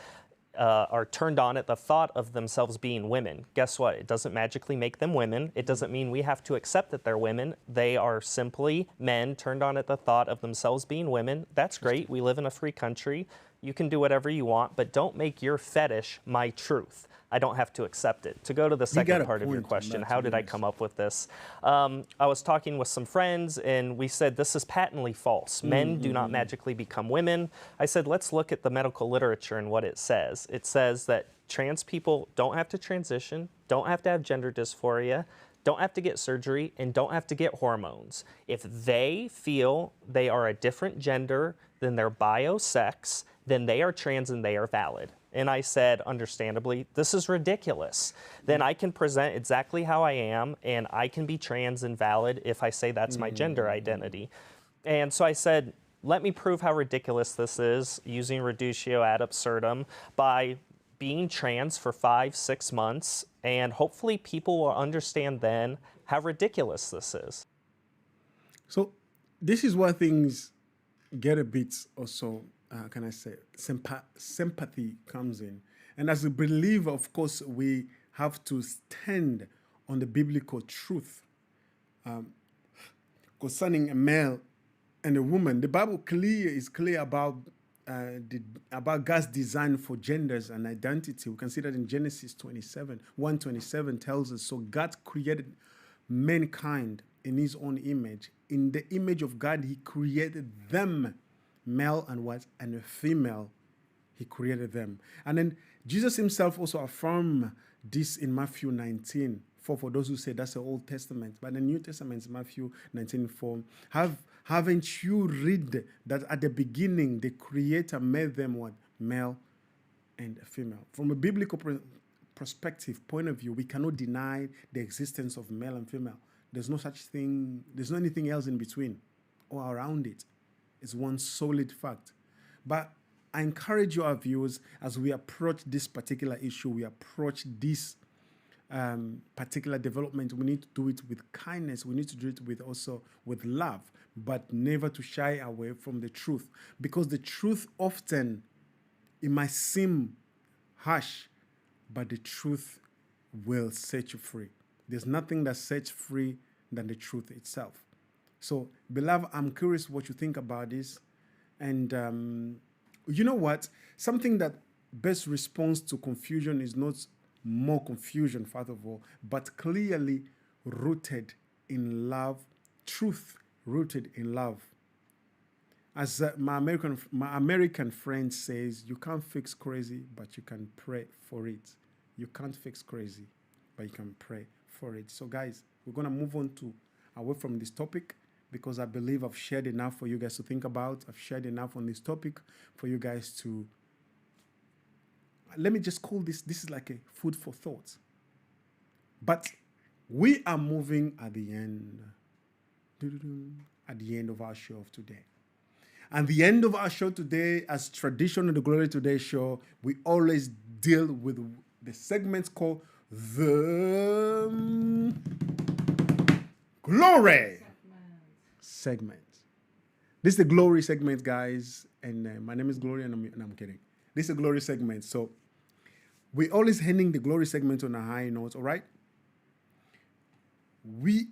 are turned on at the thought of themselves being women. Guess what? It doesn't magically make them women. It doesn't mean we have to accept that they're women. They are simply men turned on at the thought of themselves being women. That's great. We live in a free country. You can do whatever you want, but don't make your fetish my truth. I don't have to accept it. To go to the second part of your question, how did I come up with this? I was talking with some friends and we said this is patently false. Men do not magically become women. I said, let's look at the medical literature and what it says. It says that trans people don't have to transition, don't have to have gender dysphoria, don't have to get surgery, and don't have to get hormones. If they feel they are a different gender than their bio-sex, then they are trans and they are valid. And I said, understandably, this is ridiculous. Then I can present exactly how I am, and I can be trans and valid if I say that's my gender identity. And so I said, let me prove how ridiculous this is using reductio ad absurdum by being trans for 5-6 months, and hopefully people will understand then how ridiculous this is. So this is where things get a bit also, can I say, sympathy comes in. And as a believer, of course, we have to stand on the biblical truth concerning a male and a woman. The Bible is clear about God's design for genders and identity. We can see that in Genesis 1:27 tells us, so God created mankind in his own image. In the image of God, he created them, male and what? And a female, he created them. And then Jesus himself also affirmed this in Matthew 19. For those who say that's the Old Testament, but the New Testament is Matthew 19:4. Haven't you read that at the beginning the Creator made them what? Male and female. From a biblical perspective, point of view, we cannot deny the existence of male and female. There's no such thing, there's no anything else in between or around it. It's one solid fact. But I encourage you, our viewers, as we approach this particular issue, we approach this particular development, we need to do it with kindness. We need to do it with love, but never to shy away from the truth. Because the truth often, it might seem harsh, but the truth will set you free. There's nothing that sets free than the truth itself. So, beloved, I'm curious what you think about this. And you know what? Something that best responds to confusion is not more confusion, first of all, but clearly rooted in love, truth rooted in love. As my American friend says, you can't fix crazy, but you can pray for it. You can't fix crazy, but you can pray for it. So, guys, we're gonna move on to away from this topic because I believe I've shared enough for you guys to think about. I've shared enough on this topic for you guys to. Let me just call this. This is like a food for thought. But we are moving at the end. At the end of our show of today. And the end of our show today, as tradition of the Glory Today show, we always deal with the segments called the Glory segment. This is the Glory segment, guys. And my name is Glory, and I'm kidding. This is a Glory segment. So we always ending the Glory segment on a high note, all right? We've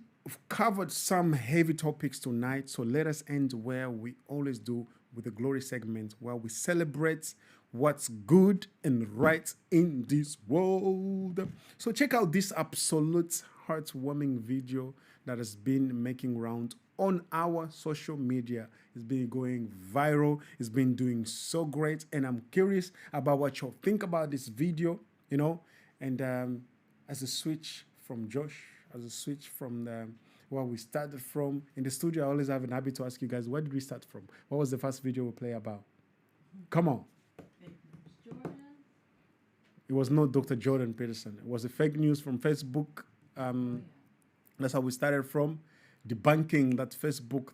covered some heavy topics tonight, so let us end where we always do with the Glory segment, where we celebrate what's good and right in this world. So check out this absolute heartwarming video that has been making round on our social media. It's been going viral. It's been doing so great, and I'm curious about what you think about this video, you know. And as a switch from Josh, as a switch from where we started from in the studio, I always have an habit to ask you guys, where did we start from? What was the first video we play about? Come on. It was not Dr. Jordan Peterson. It was a fake news from Facebook. That's how we started from. Debunking that Facebook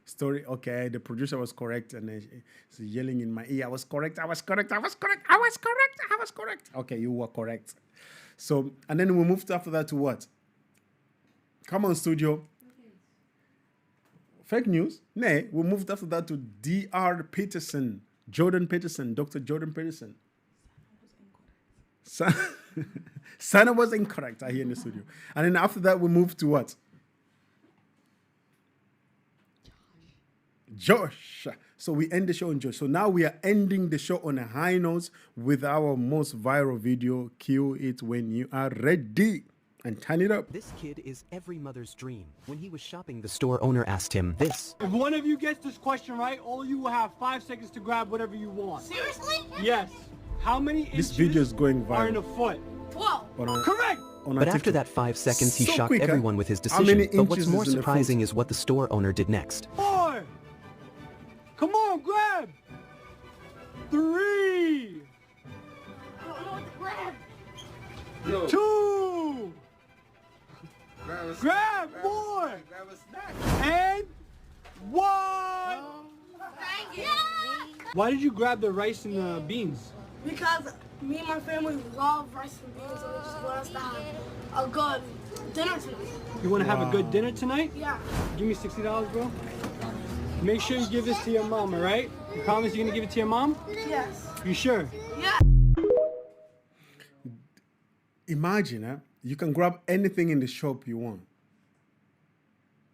story. Okay, the producer was correct, and he's yelling in my ear, I was correct. Okay, you were correct. So, and then we moved after that to what? Come on, studio. Fake news? Nay, we moved after that to Dr. Peterson. Jordan Peterson, Dr. Jordan Peterson. Sana was incorrect, I hear in the studio. And then after that, we moved to what? Josh. So we end the show on Josh. So now we are ending the show on a high note with our most viral video. Cue it when you are ready. And turn it up. This kid is every mother's dream. When he was shopping, the store owner asked him this. If one of you gets this question right, all you will have 5 seconds to grab whatever you want. Seriously? Yes. How many This inches video is going are in a viral. foot? 12. Correct! But after that 5 seconds, he So shocked quick, huh? everyone with his How many decision. But what's inches more is in the surprising foot? is what the store owner did next. 4. Come on, grab! 3. I don't know what to grab. 2. Grab more! And 1! Thank you. Why did you grab the rice and the beans? Because me and my family love rice and beans, and we just want us to have a good dinner tonight. You want to have a good dinner tonight? Yeah. Give me $60, bro. Make sure you give this to your mom, all right? You promise you're going to give it to your mom? Yes. You sure? Yeah. Imagine, you can grab anything in the shop you want.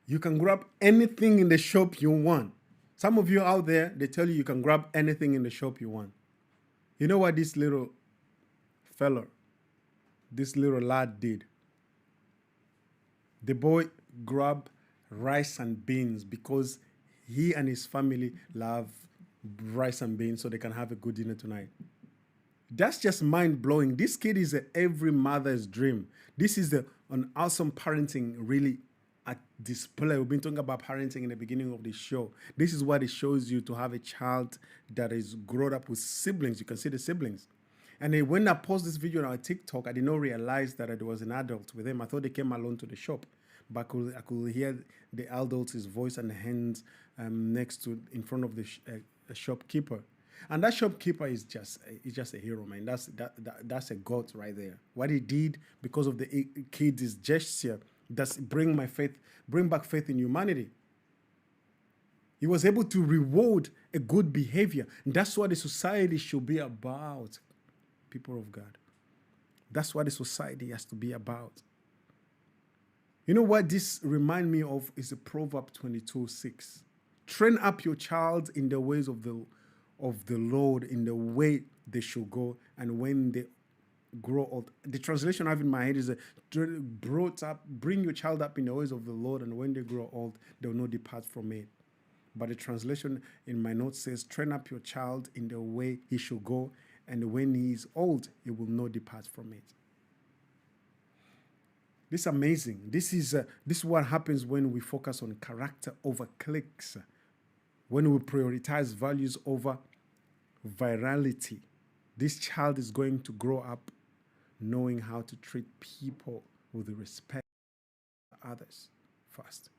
You can grab anything in the shop you want. Some of you out there, they tell you can grab anything in the shop you want. You know what this little fella, this little lad did? The boy grabbed rice and beans because he and his family love rice and beans so they can have a good dinner tonight. That's just mind-blowing. This kid is every mother's dream. This is an awesome parenting really at display. We've been talking about parenting in the beginning of the show. This is what it shows you to have a child that is grown up with siblings. You can see the siblings. And then when I post this video on our TikTok, I did not realize that there was an adult with him. I thought they came alone to the shop. But I could hear the adult's voice and hands next to, in front of the shopkeeper. And that shopkeeper is just a hero, man. That's a god right there. What he did because of the kid's gesture, that's bring back faith in humanity. He was able to reward a good behavior. And that's what the society should be about, people of God. That's what the society has to be about. You know what this reminds me of is the Proverb 22:6. Train up your child in the ways of the Lord, in the way they should go, and when they grow old. The translation I have in my head is bring your child up in the ways of the Lord, and when they grow old, they will not depart from it. But the translation in my notes says, train up your child in the way he should go, and when he is old, he will not depart from it. This is amazing. This is what happens when we focus on character over clicks, when we prioritize values over virality. This child is going to grow up knowing how to treat people with respect for others first.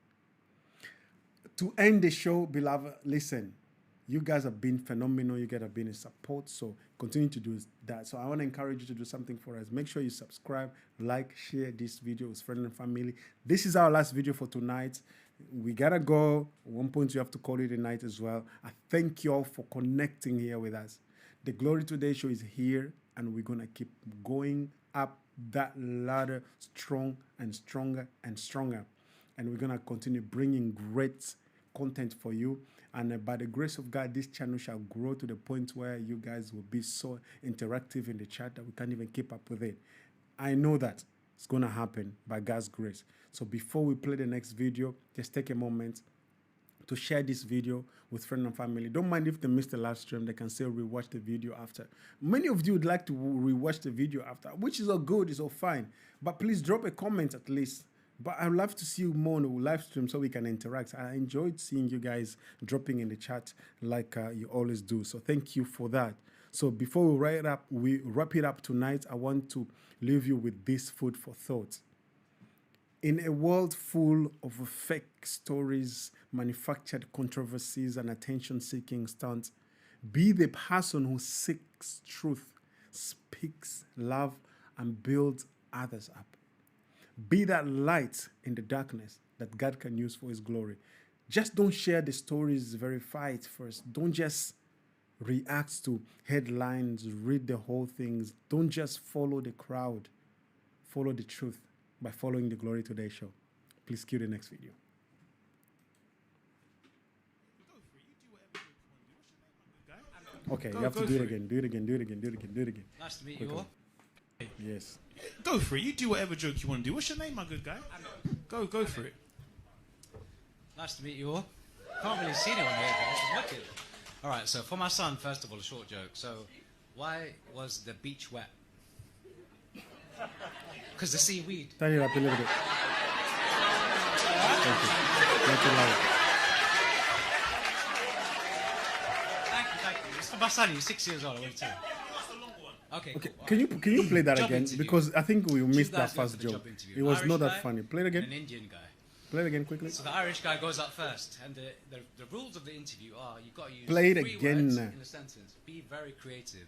To end the show, beloved, listen, you guys have been phenomenal. You guys have been in support, so continue to do that. So I want to encourage you to do something for us. Make sure you subscribe, like, share this video with friends and family. This is our last video for tonight. We gotta go. At one point, you have to call it a night as well. I thank you all for connecting here with us. The Glory Today show is here, and we're gonna keep going up that ladder strong and stronger and stronger. And we're gonna continue bringing great content for you. And by the grace of God, this channel shall grow to the point where you guys will be so interactive in the chat that we can't even keep up with it. I know that it's going to happen by God's grace. So before we play the next video, just take a moment to share this video with friends and family. Don't mind if they missed the live stream, they can still rewatch the video after. Many of you would like to rewatch the video after, which is all good, it's all fine. But please drop a comment at least. But I'd love to see you more on the live stream so we can interact. I enjoyed seeing you guys dropping in the chat like you always do. So thank you for that. So before we wrap it up tonight, I want to leave you with this food for thought. In a world full of fake stories, manufactured controversies, and attention-seeking stunts, be the person who seeks truth, speaks love, and builds others up. Be that light in the darkness that God can use for his glory. Just don't share the stories, verify it first. Don't just react to headlines, read the whole things. Don't just follow the crowd. Follow the truth by following the Glory Today show. Please cue the next video. Okay, you have to do it again. Do it again. Do it again. Do it again. Do it again. Nice to meet you all. Yes. Go for it. You do whatever joke you want to do. What's your name, my good guy? Go for it. Nice to meet you all. Can't really see anyone here, but this is wicked. All right, so for my son, first of all, a short joke. So, why was the beach wet? Because the seaweed. Turn it up a little bit. Thank you. Thank you, Larry. Thank you. It's for my son. He's 6 years old. I want to tell you. Okay. Can you play that again? Interview. Because I think we missed that guys go first for the joke. job interview. It was Irish not guy that funny. Play it again. An Indian guy. Play it again quickly. So the Irish guy goes up first, and the rules of the interview are you've got to use Play it 3 again. words in a sentence. Be very creative.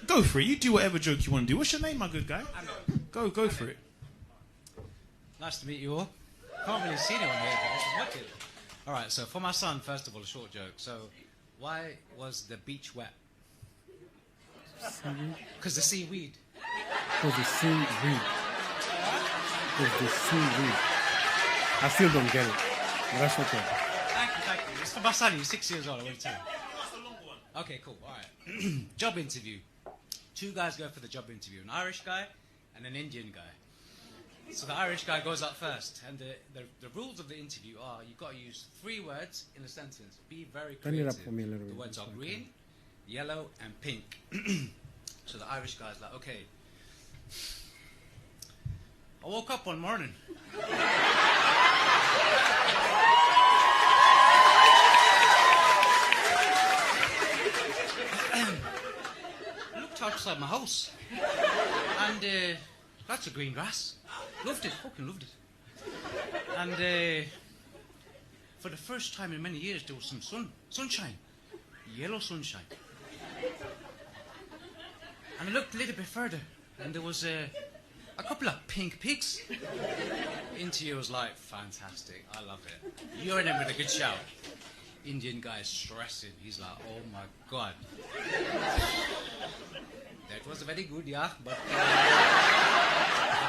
Go for it. You do whatever joke you want to do. What's your name, my good guy? Go for it. Nice to meet you all. Can't really see anyone here, but this is wicked. All right, so for my son, first of all, a short joke. So, why was the beach wet? Because the seaweed. Because the seaweed. Because the seaweed. I still don't get it. But that's okay. Thank you. It's for my son. He's 6 years old. I want to tell you. Okay, cool. All right. Job interview. 2 guys go for the job interview. An Irish guy and an Indian guy. So the Irish guy goes up first, and the rules of the interview are you've got to use 3 words in a sentence. Be very Turn creative. it up for me a little bit. The words are green, yellow, and pink. So the Irish guy's like, okay. I woke up one morning. I looked outside my house, and lots of green grass. Loved it, fucking loved it. And for the first time in many years, there was some sunshine, yellow sunshine. And I looked a little bit further, and there was a couple of pink pigs. Interviewer was like, fantastic, I love it. You're in with a good shout. Indian guy is stressing. He's like, oh my God. That was very good, yeah, but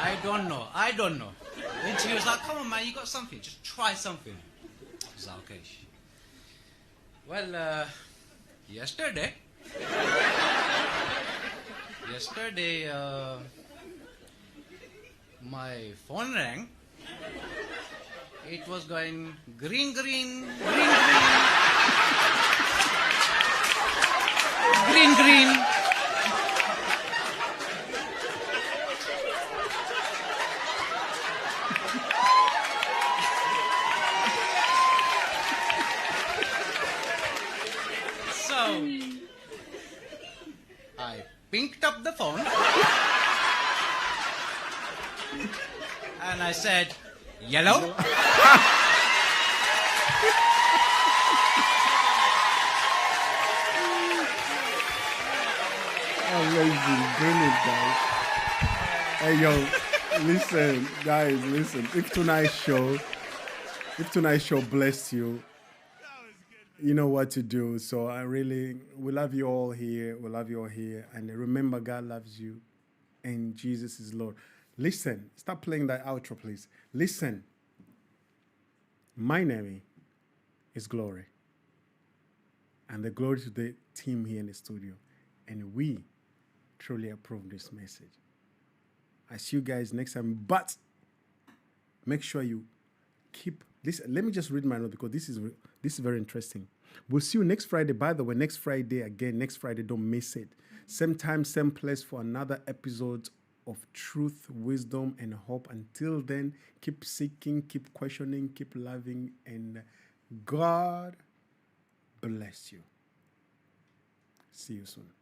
I don't know. Interviewer's like, come on, man, you got something. Just try something. Zalkesh. Well, yesterday, my phone rang. It was going green, green, green, green, green, green. So I picked up the phone and I said, "Yellow." Amazing, brilliant, guys. Hey, yo, listen, guys, listen. If tonight's show blessed you, you know what to do. So we love you all here. We love you all here. And remember, God loves you and Jesus is Lord. Listen, stop playing that outro, please. Listen, my name is Glory. And the glory to the team here in the studio. And we truly approve this message. I see you guys next time. But make sure you keep this. Let me just read my note because this is very interesting. We'll see you next Friday. By the way, next Friday, don't miss it. Same time, same place for another episode of truth, wisdom, and hope. Until then, keep seeking, keep questioning, keep loving, and God bless you. See you soon.